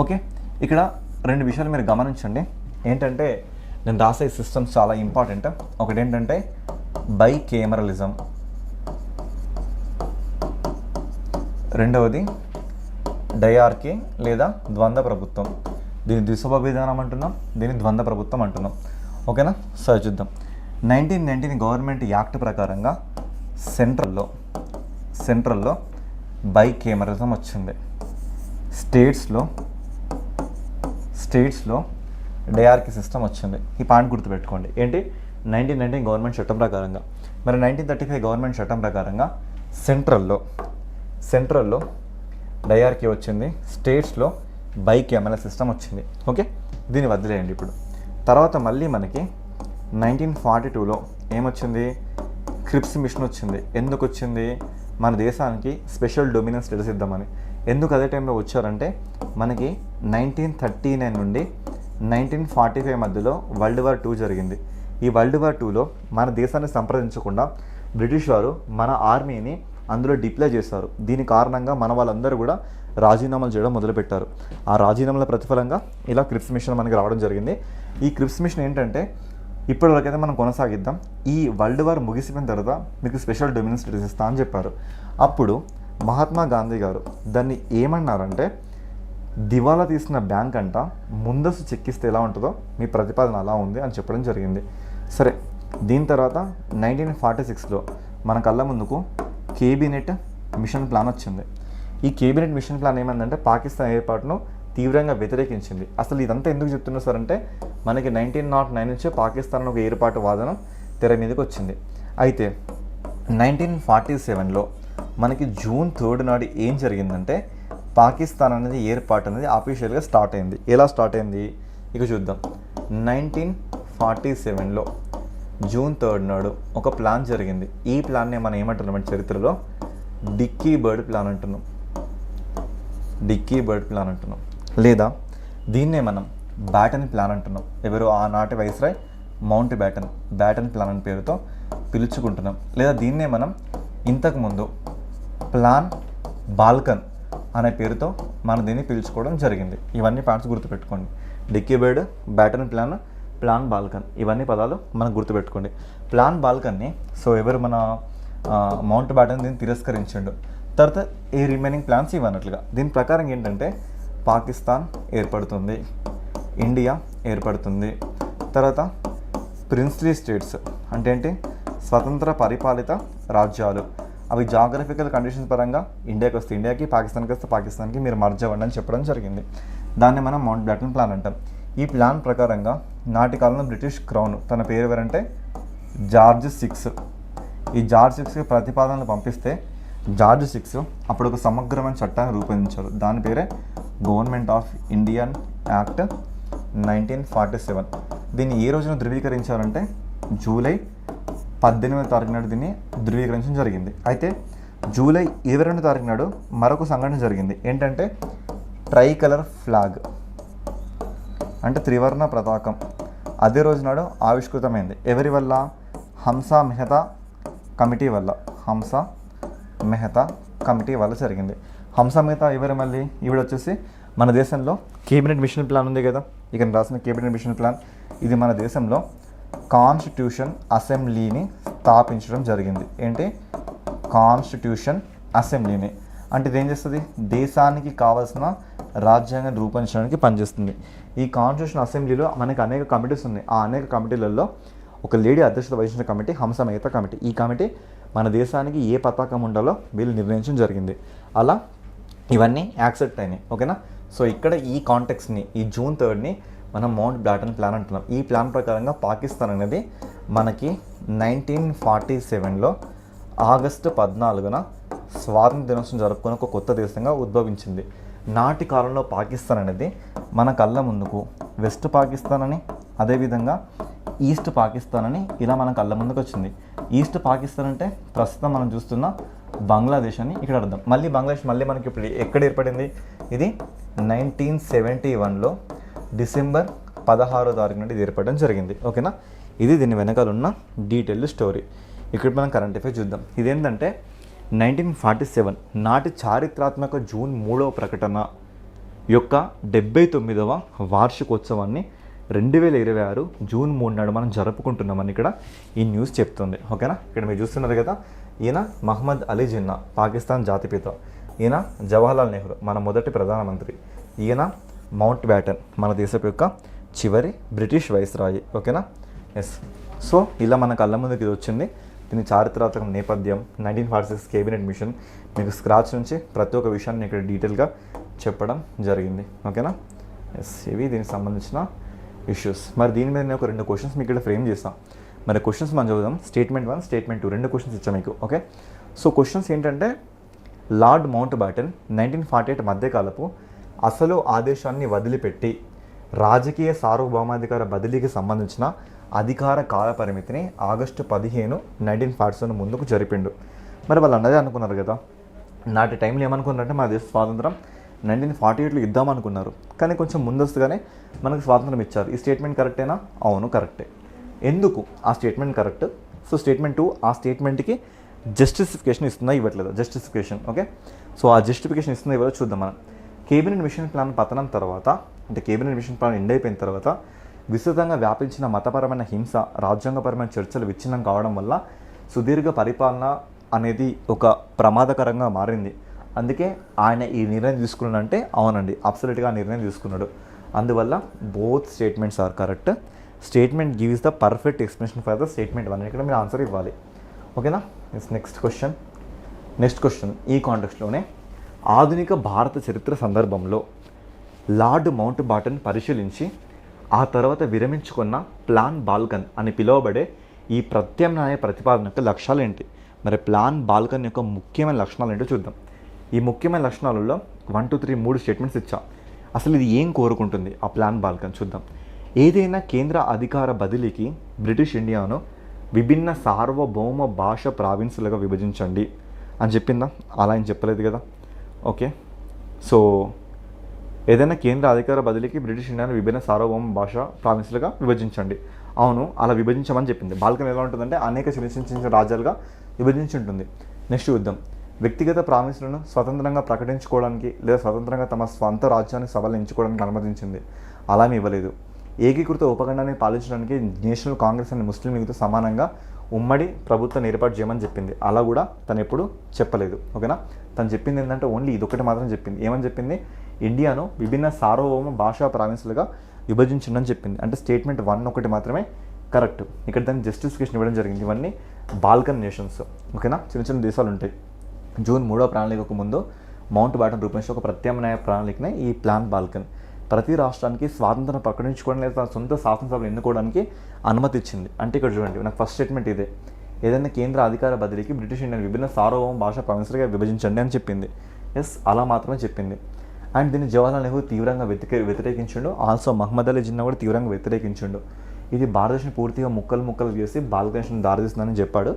ఓకే, ఇక్కడ 2 విషయాలు మీరు గమనించండి. ఏంటంటే నేను రాసే సిస్టమ్స్ చాలా ఇంపార్టెంట్. ఒకటి ఏంటంటే బై కేమరలిజం, రెండవది డయార్కీ లేదా ద్వంద్వ ప్రభుత్వం. దీన్ని ద్విసభ విధానం అంటున్నాం, దీన్ని ద్వంద్వ ప్రభుత్వం అంటున్నాం. ఓకేనా. సరే చూద్దాం. 1919 గవర్నమెంట్ యాక్ట్ ప్రకారంగా సెంట్రల్లో బై కేమరలిజం వచ్చింది. స్టేట్స్లో డయార్కీ సిస్టమ్ వచ్చింది. ఈ పాయింట్ గుర్తుపెట్టుకోండి. ఏంటి? 1919 గవర్నమెంట్ చట్టం ప్రకారంగా. మరి 1935 గవర్నమెంట్ చట్టం ప్రకారంగా సెంట్రల్లో డయార్కీ వచ్చింది, స్టేట్స్లో బై కేమరల్ సిస్టమ్ వచ్చింది. ఓకే, దీన్ని వదిలేయండి ఇప్పుడు. తర్వాత మళ్ళీ మనకి 1942లో ఏమొచ్చింది? క్రిప్స్ మిషన్ వచ్చింది. ఎందుకు వచ్చింది? మన దేశానికి స్పెషల్ డొమినెన్స్ స్టేటస్ ఇద్దామని. ఎందుకు అదే టైంలో వచ్చారంటే మనకి 1939 నుండి 1945 మధ్యలో వరల్డ్ వార్ 2 జరిగింది. ఈ వరల్డ్ వార్ 2లో మన దేశాన్ని సంప్రదించకుండా బ్రిటిష్ వారు మన ఆర్మీని అందులో డిప్లాయ్ చేశారు. దీని కారణంగా మన వాళ్ళందరూ కూడా రాజీనామాలు చేయడం మొదలుపెట్టారు. ఆ రాజీనామాల ప్రతిఫలంగా ఇలా క్రిప్స్ మిషన్ మనకి రావడం జరిగింది. ఈ క్రిప్స్ మిషన్ ఏంటంటే ఇప్పటివరకైతే మనం కొనసాగిద్దాం, ఈ వరల్డ్ వార్ ముగిసిపోయిన తర్వాత మీకు స్పెషల్ డొమినెన్స్ స్టేటస్ ఇస్తా అని చెప్పారు. అప్పుడు మహాత్మా గాంధీ గారు దాన్ని ఏమన్నారంటే, దివాలా తీసిన బ్యాంక్ అంట ముందస్తు చెక్కిస్తే ఎలా ఉంటుందో మీ ప్రతిపాదన అలా ఉంది అని చెప్పడం జరిగింది. సరే, దీని తర్వాత 1946లో మన కళ్ళ ముందుకు కేబినెట్ మిషన్ ప్లాన్ వచ్చింది. ఈ కేబినెట్ మిషన్ ప్లాన్ ఏమైందంటే పాకిస్తాన్ ఏర్పాటును తీవ్రంగా వ్యతిరేకించింది. అసలు ఇదంతా ఎందుకు చెప్తున్నారు సార్ అంటే మనకి 1909 నుంచే పాకిస్తాన్ ఒక ఏర్పాటు వాదనం తెర మీదకి వచ్చింది. అయితే 1947లో మనకి June 3 నాడు ఏం జరిగిందంటే పాకిస్తాన్ అనేది ఏర్పాటు అనేది ఆఫీషియల్గా స్టార్ట్ అయింది. ఎలా స్టార్ట్ అయింది ఇక చూద్దాం. 1947లో June 3 నాడు ఒక ప్లాన్ జరిగింది. ఈ ప్లాన్నే మనం ఏమంటున్నాం చరిత్రలో డిక్కీ బర్డ్ ప్లాన్ అంటున్నాం. డిక్కీ బర్డ్ ప్లాన్ అంటున్నాం. లేదా దీన్నే మనం బ్యాటన్ ప్లాన్ అంటున్నాం. ఎవరు ఆనాటి వైస్రాయ్ మౌంట్ బ్యాటన్ ప్లాన్ అని పేరుతో పిలుచుకుంటున్నాం. లేదా దీన్నే మనం ఇంతకుముందు ప్లాన్ బాల్కన్ అనే పేరుతో మనం దీన్ని పిలుచుకోవడం జరిగింది. ఇవన్నీ పాయింట్స్ గుర్తుపెట్టుకోండి. Dickie Bird, Batten plan, plan Balkan, ఇవన్నీ పదాలు మనం గుర్తుపెట్టుకోండి. ప్లాన్ బాల్కన్ని సో ఎవరు మన మౌంట్ బ్యాటన్ దీన్ని తిరస్కరించిండు. తర్వాత ఈ రిమైనింగ్ ప్లాన్స్ ఇవన్నట్లుగా. దీని ప్రకారం ఏంటంటే పాకిస్తాన్ ఏర్పడుతుంది, ఇండియా ఏర్పడుతుంది. తర్వాత ప్రిన్స్లీ స్టేట్స్ అంటే ఏంటి, స్వతంత్ర పరిపాలిత రాజ్యాలు. అవి జాగ్రఫికల్ కండిషన్స్ పరంగా ఇండియాకి వస్తే ఇండియాకి, పాకిస్తాన్కి వస్తే పాకిస్తాన్కి మీరు మర్జ్ అవ్వండి అని చెప్పడం జరిగింది. దాన్ని మనం మౌంట్ బ్యాటన్ ప్లాన్ అంటాం. ఈ ప్లాన్ ప్రకారంగా నాటి కాలంలో బ్రిటిష్ క్రౌన్, తన పేరు ఎవరంటే జార్జ్ VI, ఈ జార్జ్ VI ప్రతిపాదనలు పంపిస్తే జార్జ్ VI అప్పుడు ఒక సమగ్రమైన చట్టాన్ని రూపొందించారు. దాని పేరే గవర్నమెంట్ ఆఫ్ ఇండియన్ యాక్ట్ 1947. దీన్ని ఏ రోజున ధృవీకరించారంటే జూలై 18వ తారీఖు నాడు దీన్ని ధృవీకరించడం జరిగింది. అయితే జూలై 22వ తారీఖు నాడు మరొక సంఘటన జరిగింది. ఏంటంటే ట్రై కలర్ ఫ్లాగ్ అంటే త్రివర్ణ పతాకం అదే రోజు నాడు ఆవిష్కృతమైంది. ఎవరి వల్ల? హంసా మెహతా కమిటీ వల్ల. హంసా మెహతా కమిటీ వల్ల జరిగింది. హంసా మెహతా ఎవరు? మళ్ళీ ఈవిడ వచ్చేసి మన దేశంలో కేబినెట్ మిషన్ ప్లాన్ ఉంది కదా, ఇక రాసిన కేబినెట్ మిషన్ ప్లాన్, ఇది మన దేశంలో కాన్స్టిట్యూషన్ అసెంబ్లీని స్థాపించడం జరిగింది. ఏంటి? కాన్స్టిట్యూషన్ అసెంబ్లీని. అంటే ఇది ఏం చేస్తుంది? దేశానికి కావాల్సిన రాజ్యాంగం రూపొందించడానికి పనిచేస్తుంది. ఈ కాన్స్టిట్యూషన్ అసెంబ్లీలో మనకి అనేక కమిటీస్ ఉన్నాయి. ఆ అనేక కమిటీలలో ఒక లేడీ అధ్యక్షత వహించిన కమిటీ హంసా మెహతా కమిటీ. ఈ కమిటీ మన దేశానికి ఏ పతాకం ఉండాలో వీళ్ళు నిర్ణయించడం జరిగింది. అలా ఇవన్నీ యాక్సెప్ట్ అయినాయి. ఓకేనా? సో ఇక్కడ ఈ కాంటెక్స్ని, ఈ జూన్ 3ని మనం మౌంట్ బ్యాటన్ ప్లాన్ అంటున్నాం. ఈ ప్లాన్ ప్రకారంగా పాకిస్తాన్ అనేది మనకి 1947లో ఆగస్టు 14న స్వాతంత్ర దినోత్సవం జరుపుకుని ఒక కొత్త దేశంగా ఉద్భవించింది. నాటి కాలంలో పాకిస్తాన్ అనేది మన కళ్ళ ముందుకు వెస్ట్ పాకిస్తాన్ అని, అదేవిధంగా ఈస్ట్ పాకిస్తాన్ అని ఇలా మన కళ్ళ ముందుకు వచ్చింది. ఈస్ట్ పాకిస్తాన్ అంటే ప్రస్తుతం మనం చూస్తున్న బంగ్లాదేశ్ అని ఇక్కడ అర్థం. మళ్ళీ బంగ్లాదేశ్ మళ్ళీ మనకి ఇప్పుడు ఎక్కడ ఏర్పడింది? ఇది 1971లో డిసెంబర్ 16వ తారీఖు నుండి ఇది ఏర్పడడం జరిగింది. ఓకేనా? ఇది దీని వెనకాల ఉన్న డీటెయిల్డ్ స్టోరీ. ఇక్కడ మనం కరెంట్ అఫైర్స్ చూద్దాం. ఇదేంటంటే 1947 నాటి చారిత్రాత్మక జూన్ 3వ ప్రకటన యొక్క 79వ వార్షికోత్సవాన్ని 2026 జూన్ 3 నాడు మనం జరుపుకుంటున్నామని ఇక్కడ ఈ న్యూస్ చెప్తుంది. ఓకేనా? ఇక్కడ మీరు చూస్తున్నారు కదా, ఈయన మహమ్మద్ అలీ జిన్నా, పాకిస్తాన్ జాతిపిత. ఈయన జవహర్లాల్ నెహ్రూ, మన మొదటి ప్రధానమంత్రి. ఈయన మౌంట్ బ్యాటన్, మన దేశపు యొక్క చివరి బ్రిటిష్ వైస్రాయి. ఓకేనా? ఎస్. సో ఇలా మన కళ్ళ ముందుకు ఇది వచ్చింది. దీని చారిత్రాత్మక నేపథ్యం, 1946 కేబినెట్ మిషన్, మీకు స్క్రాచ్ నుంచి ప్రతి ఒక్క విషయాన్ని ఇక్కడ డీటెయిల్గా చెప్పడం జరిగింది. ఓకేనా? ఎస్. ఇవి దీనికి సంబంధించిన ఇష్యూస్. మరి దీని మీద నేను ఒక 2 క్వశ్చన్స్ మీకు ఇక్కడ ఫ్రేమ్ చేస్తాను. మరి క్వశ్చన్స్ మనం చదువుదాం. స్టేట్మెంట్ 1, స్టేట్మెంట్ 2, 2 క్వశ్చన్స్ ఇచ్చాను మీకు. ఓకే? సో క్వశ్చన్స్ ఏంటంటే, లార్డ్ మౌంట్ బ్యాటన్ 1948 మధ్యకాలపు అసలు ఆదేశాన్ని వదిలిపెట్టి రాజకీయ సార్వభౌమాధికార బదిలీకి సంబంధించిన అధికార కాల పరిమితిని ఆగస్టు 15, 1947 ముందుకు జరిపిండు. మరి వాళ్ళు అన్నదే అనుకున్నారు కదా, నాటి టైంలో ఏమనుకున్నారంటే మన దేశ స్వాతంత్రం 1948లో ఇద్దాం అనుకున్నారు, కానీ కొంచెం ముందస్తుగానే మనకు స్వాతంత్రం ఇచ్చారు. ఈ స్టేట్మెంట్ కరెక్టేనా? అవును, కరెక్టే. ఎందుకు ఆ స్టేట్మెంట్ కరెక్ట్? సో స్టేట్మెంట్ 2 ఆ స్టేట్మెంట్కి జస్టిఫికేషన్ ఇస్తుందా ఇవ్వట్లేదు? జస్టిఫికేషన్. ఓకే? సో ఆ జస్టిఫికేషన్ ఇస్తుందా ఇవ్వదో చూద్దాం మనం. కేబినెట్ మిషన్ ప్లాన్ పతనం తర్వాత, అంటే కేబినెట్ మిషన్ ప్లాన్ ఎండ్ అయిపోయిన తర్వాత విస్తృతంగా వ్యాపించిన మతపరమైన హింస, రాజ్యాంగపరమైన చర్చలు విచ్ఛిన్నం కావడం వల్ల సుదీర్ఘ పరిపాలన అనేది ఒక ప్రమాదకరంగా మారింది. అందుకే ఆయన ఈ నిర్ణయం తీసుకున్నాడంటే అవునండి, అబ్సల్యూట్గా ఆ నిర్ణయం తీసుకున్నాడు. అందువల్ల both statements are correct. Statement gives the perfect explanation for the statement 1. ఇక్కడ మీరు ఆన్సర్ ఇవ్వాలి. ఓకేనా? నెక్స్ట్ క్వశ్చన్ ఈ కాంటెక్స్ట్లోనే ఆధునిక భారత చరిత్ర సందర్భంలో లార్డ్ మౌంట్ బాటన్ పరిశీలించి ఆ తర్వాత విరమించుకున్న ప్లాన్ బాల్కన్ అని పిలువబడే ఈ ప్రత్యామ్నాయ ప్రతిపాదనకు లక్ష్యాలు ఏంటి? మరి ప్లాన్ బాల్కన్ యొక్క ముఖ్యమైన లక్షణాలు ఏంటో చూద్దాం. ఈ ముఖ్యమైన లక్షణాలలో 1, 2, 3 3 స్టేట్మెంట్స్ ఇచ్చా. అసలు ఇది ఏం కోరుకుంటుంది ఆ ప్లాన్ బాల్కన్? చూద్దాం. ఏదైనా కేంద్ర అధికార బదిలీకి బ్రిటిష్ ఇండియాను విభిన్న సార్వభౌమ భాష ప్రావిన్సులుగా విభజించండి. అని చెప్పిందా? అలా ఏం చెప్పలేదు కదా. ఓకే, సో ఏదైనా కేంద్ర అధికార బదిలీకి బ్రిటిష్ ఇండియాను విభిన్న సార్వభౌమ భాషా ప్రావిన్స్లుగా విభజించండి. అవును, అలా విభజించమని చెప్పింది. బాల్కన్ ఎలా ఉంటుందంటే అనేక చిన్న చిన్న చిన్న రాజ్యాలుగా విభజించి ఉంటుంది. నెక్స్ట్ చూద్దాం. వ్యక్తిగత ప్రావిన్స్లను స్వతంత్రంగా ప్రకటించుకోవడానికి లేదా స్వతంత్రంగా తమ స్వంత రాజ్యాన్ని సవరించుకోవడానికి అనుమతించింది. అలానే ఇవ్వలేదు. ఏకీకృత ఉపఖండాన్ని పాలించడానికి నేషనల్ కాంగ్రెస్ అనే ముస్లిం లీగ్తో సమానంగా ఉమ్మడి ప్రభుత్వం ఏర్పాటు చేయమని చెప్పింది. అలా కూడా తను ఎప్పుడు చెప్పలేదు. ఓకేనా, తను చెప్పింది ఏంటంటే ఓన్లీ ఇదొకటి మాత్రం చెప్పింది. ఏమని చెప్పింది? ఇండియాను విభిన్న సార్వభౌమ భాషా ప్రావిన్స్లుగా విభజించిందని చెప్పింది. అంటే స్టేట్మెంట్ 1 ఒకటి మాత్రమే కరెక్ట్. ఇక్కడ దాన్ని జస్టిఫికేషన్ ఇవ్వడం జరిగింది. ఇవన్నీ బాల్కన్ నేషన్స్. ఓకేనా, చిన్న చిన్న దేశాలు ఉంటాయి. జూన్ 3వ ప్రణాళికకు ముందు మౌంట్ బాటన్ రూపొందించిన ఒక ప్రత్యామ్నాయ ప్రణాళికనే ఈ ప్లాన్ బాల్కన్. ప్రతి రాష్ట్రానికి స్వాతంత్రం ప్రకటించుకోవడం లేదా తన సొంత శాసనసభలు ఎన్నుకోవడానికి అనుమతి ఇచ్చింది. అంటే ఇక్కడ చూడండి, నాకు ఫస్ట్ స్టేట్మెంట్ ఇదే. ఏదైనా కేంద్ర అధికార బదిలీకి బ్రిటిష్ ఇండియన్ విభిన్న సార్వభౌమ భాషా ప్రావిన్స్లుగా విభజించండి అని చెప్పింది. ఎస్, అలా మాత్రమే చెప్పింది. అండ్ దీన్ని జవహర్లాల్ నెహ్రూ తీవ్రంగా వ్యతిరేకించిండు. ఆల్సో మహమ్మద్ అలీ జిన్నా కూడా తీవ్రంగా వ్యతిరేకించిండు. ఇది భారతదేశం పూర్తిగా ముక్కలు చేసి బాల్కనేషన్ దారితీస్తుందని చెప్పాడు.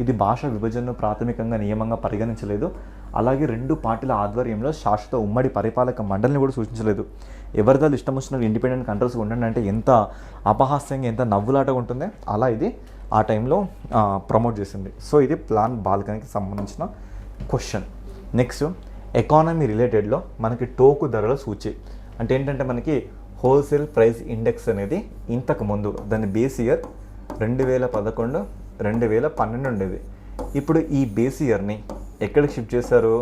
ఇది భాషా విభజనను ప్రాథమికంగా నియమంగా పరిగణించలేదు. అలాగే 2 పార్టీల ఆధ్వర్యంలో శాశ్వత ఉమ్మడి పరిపాలక మండలిని కూడా సూచించలేదు. ఎవరిదాలు ఇష్టం వచ్చిన ఇండిపెండెంట్ కంట్రీస్ ఉండండి అంటే ఎంత అపహాస్యంగా, ఎంత నవ్వులాటగా ఉంటుందో అలా ఇది ఆ టైంలో ప్రమోట్ చేసింది. సో ఇది ప్లాన్ బాల్కనీకి సంబంధించిన క్వశ్చన్. నెక్స్ట్, ఎకానమీ రిలేటెడ్లో మనకి టోకు ధరల సూచి అంటే ఏంటంటే మనకి హోల్సేల్ ప్రైస్ ఇండెక్స్ అనేది ఇంతకుముందు దాని బేస్ ఇయర్ 2011, 2012 ఉండేది. ఇప్పుడు ఈ బేస్ ఇయర్ని ఎక్కడికి షిఫ్ట్ చేశారు?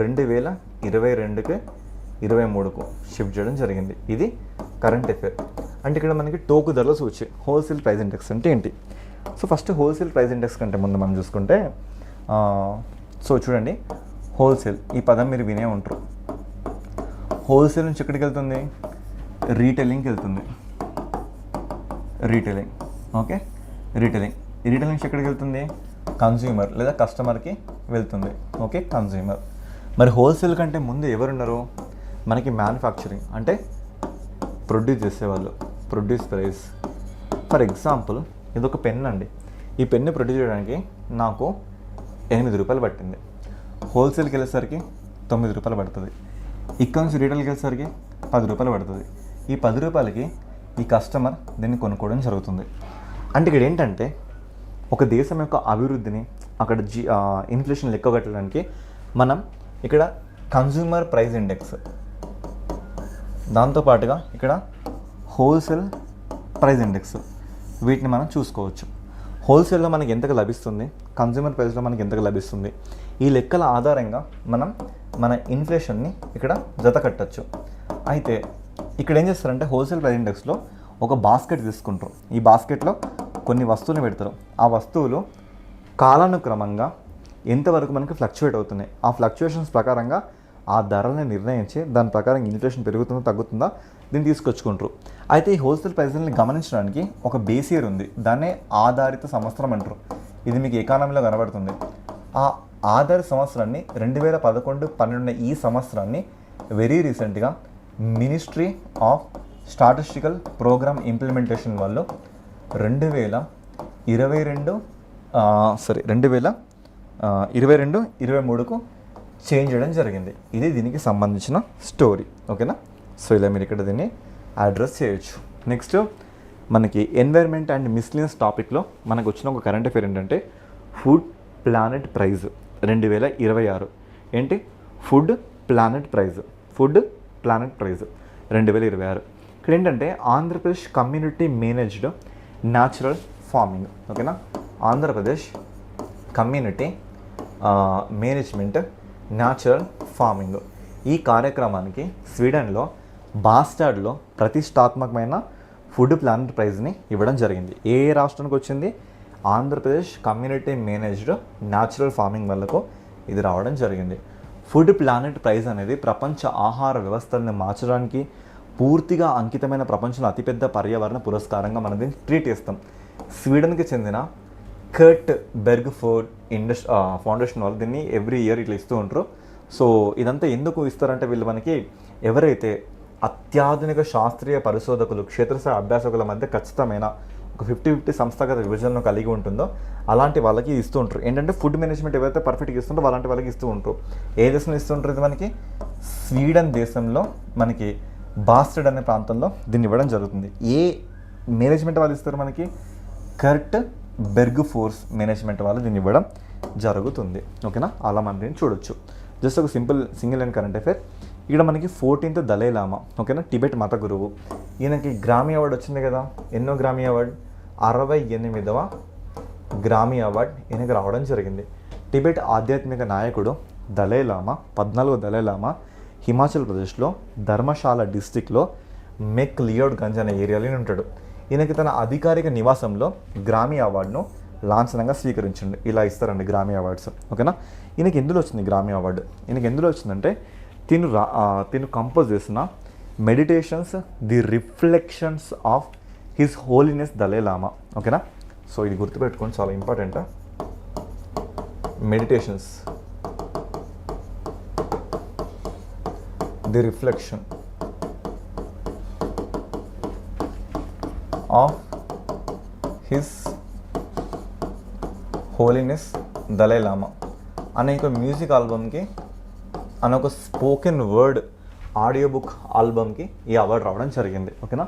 2022కి 23కు షిఫ్ట్ చేయడం జరిగింది. ఇది కరెంట్ అఫేర్. అంటే ఇక్కడ మనకి టోకు ధరల సూచి హోల్సేల్ ప్రైస్ ఇండెక్స్ అంటే ఏంటి? So first wholesale price index కంటే ముందు మనం చూసుకుంటే సో చూడండి, హోల్సేల్ ఈ పదం మీరు వినే ఉంటారు. హోల్సేల్ నుంచి ఎక్కడికి వెళ్తుంది? రీటైలింగ్కి వెళ్తుంది. రీటైలింగ్, ఓకే, రీటైలింగ్ నుంచి ఎక్కడికి వెళ్తుంది? కన్జ్యూమర్ లేదా కస్టమర్కి వెళ్తుంది. Okay, consumer. మరి హోల్సేల్ కంటే ముందు ఎవరున్నారు? మనకి మ్యానుఫ్యాక్చరింగ్ అంటే ప్రొడ్యూస్ చేసేవాళ్ళు, ప్రొడ్యూస్ ప్రైస్. ఫర్ ఎగ్జాంపుల్ ఇదొక పెన్ అండి. ఈ పెన్ను ప్రొడ్యూస్ చేయడానికి నాకు 8 రూపాయలు పట్టింది. హోల్సేల్కి వెళ్ళేసరికి 9 రూపాయలు పడుతుంది. ఇక్కడ నుంచి రీటైల్కి వెళ్ళేసరికి 10 రూపాయలు పడుతుంది. ఈ 10 రూపాయలకి ఈ కస్టమర్ దీన్ని కొనుక్కోవడం జరుగుతుంది. అంటే ఇక్కడ ఏంటంటే ఒక దేశం యొక్క అభివృద్ధిని అక్కడ ఇన్ఫ్లేషన్ లెక్క కట్టడానికి మనం ఇక్కడ కన్జ్యూమర్ ప్రైస్ ఇండెక్స్, దాంతోపాటుగా ఇక్కడ హోల్సేల్ ప్రైస్ ఇండెక్స్, వీటిని మనం చూసుకోవచ్చు. హోల్సేల్లో మనకి ఎంతగా లభిస్తుంది, కన్జ్యూమర్ ప్రైస్లో మనకి ఎంతగా లభిస్తుంది, ఈ లెక్కల ఆధారంగా మనం మన ఇన్ఫ్లేషన్ని ఇక్కడ జత కట్టచ్చు. అయితే ఇక్కడ ఏం చేస్తారంటే హోల్సేల్ ప్రైస్ ఇండెక్స్లో ఒక బాస్కెట్ తీసుకుంటారు. ఈ బాస్కెట్లో కొన్ని వస్తువులు పెడతారు. ఆ వస్తువులు కాలానుక్రమంగా ఎంతవరకు మనకి ఫ్లక్చువేట్ అవుతున్నాయి, ఆ ఫ్లక్చువేషన్స్ ప్రకారంగా ఆ ధరల్ని నిర్ణయించి దాని ప్రకారం ఇన్ఫ్లేషన్ పెరుగుతుందా తగ్గుతుందా దీన్ని తీసుకొచ్చుకుంటారు. అయితే ఈ హోల్సేల్ ప్రైస్ని గమనించడానికి ఒక బేస్ ఇయర్ ఉంది. దాన్నే ఆధారిత సంవత్సరం అంటారు. ఇది మీకు ఎకానమీలో కనబడుతుంది. ఆ ఆధారిత సంవత్సరాన్ని 2011-12 ఈ సంవత్సరాన్ని వెరీ రీసెంట్గా ministry of statistical programme implementation వాళ్ళు 2022-23కు చేంజ్ చేయడం జరిగింది. ఇది దీనికి సంబంధించిన స్టోరీ. ఓకేనా, సో ఇలా మీరు ఇక్కడ దీన్ని అడ్రస్ చేయొచ్చు. నెక్స్ట్ మనకి ఎన్వైర్న్మెంట్ అండ్ మిస్లినియస్ టాపిక్లో మనకు వచ్చిన ఒక కరెంట్ అఫేర్ ఏంటంటే ఫుడ్ ప్లానెట్ ప్రైజ్ 2026. ఏంటి? Food planet prize 2026. ఇక్కడ ఏంటంటే Andhra Pradesh community managed natural farming. ఓకేనా, Andhra Pradesh community management natural farming. ఈ కార్యక్రమానికి స్వీడన్లో బాస్టాడ్లో ప్రతిష్టాత్మకమైన ఫుడ్ ప్లానెట్ ప్రైజ్ని ఇవ్వడం జరిగింది. ఏ రాష్ట్రానికి వచ్చింది? Andhra Pradesh community managed natural farming వాళ్ళకు ఇది రావడం జరిగింది. ఫుడ్ ప్లానెట్ ప్రైజ్ అనేది ప్రపంచ ఆహార వ్యవస్థలను మార్చడానికి పూర్తిగా అంకితమైన ప్రపంచంలో అతిపెద్ద పర్యావరణ పురస్కారంగా మనం దీన్ని ట్రీట్ చేస్తాం. స్వీడన్కి చెందిన కర్ట్ బెర్గ్ఫోర్డ్ ఫౌండేషన్ వాళ్ళు దీన్ని ఎవ్రీ ఇయర్ ఇట్లా ఇస్తూ ఉంటారు. సో ఇదంతా ఎందుకు ఇస్తారంటే వీళ్ళు మనకి ఎవరైతే అత్యాధునిక శాస్త్రీయ పరిశోధకులు, క్షేత్రస్థాయి అభ్యాసకుల మధ్య ఖచ్చితమైన ఒక 50-50 సంస్థాగత విభజనను కలిగి ఉంటుందో అలాంటి వాళ్ళకి ఇస్తూ ఉంటారు. ఏంటంటే ఫుడ్ మేనేజ్మెంట్ ఎవరైతే పర్ఫెక్ట్గా ఇస్తుంటారో అలాంటి వాళ్ళకి ఇస్తూ ఉంటారు. ఏ దేశంలో ఇస్తూ ఉంటారు? ఇది మనకి స్వీడన్ దేశంలో మనకి బాస్టెడ్ అనే ప్రాంతంలో దీన్ని ఇవ్వడం జరుగుతుంది. ఏ మేనేజ్మెంట్ వాళ్ళు ఇస్తారు మనకి? కర్ట్ బెర్గ్ ఫోర్స్ మేనేజ్మెంట్ వాళ్ళు దీన్ని ఇవ్వడం జరుగుతుంది. ఓకేనా, అలా మనం దీన్ని చూడొచ్చు. జస్ట్ ఒక సింగిల్ అండ్ కరెంట్ అఫేర్. ఇక్కడ మనకి 14th దలై లామా, ఓకేనా, టిబెట్ మత గురువు. ఈయనకి గ్రామీ అవార్డు వచ్చింది కదా. ఎన్నో గ్రామీ అవార్డు? 68వ గ్రామీ అవార్డు ఈయనకి రావడం జరిగింది. టిబెట్ ఆధ్యాత్మిక నాయకుడు దలై లామా, 14వ దలై లామా హిమాచల్ ప్రదేశ్లో ధర్మశాల డిస్టిక్లో మెక్ లియోడ్ గంజ్ అనే ఏరియాలో ఉంటాడు. ఈయనకి తన అధికారిక నివాసంలో గ్రామీ అవార్డును లాంఛనంగా స్వీకరించండి. ఇలా ఇస్తారండి గ్రామీ అవార్డ్స్. ఓకేనా, ఈయనకి ఎందులో వచ్చింది గ్రామీ అవార్డు? ఈయనకి ఎందులో వచ్చిందంటే తిను కంపోజ్ చేసిన meditations the reflections of his holiness Dalai Lama. ఓకేనా, సో ఇది గుర్తుపెట్టుకోండి, చాలా important. Meditations the reflection of his holiness Dalai Lama అనే ఒక మ్యూజిక్ ఆల్బమ్కి, అనే ఒక స్పోకెన్ వర్డ్ ఆడియో బుక్ ఆల్బమ్కి ఈ అవార్డు రావడం జరిగింది. ఓకేనా,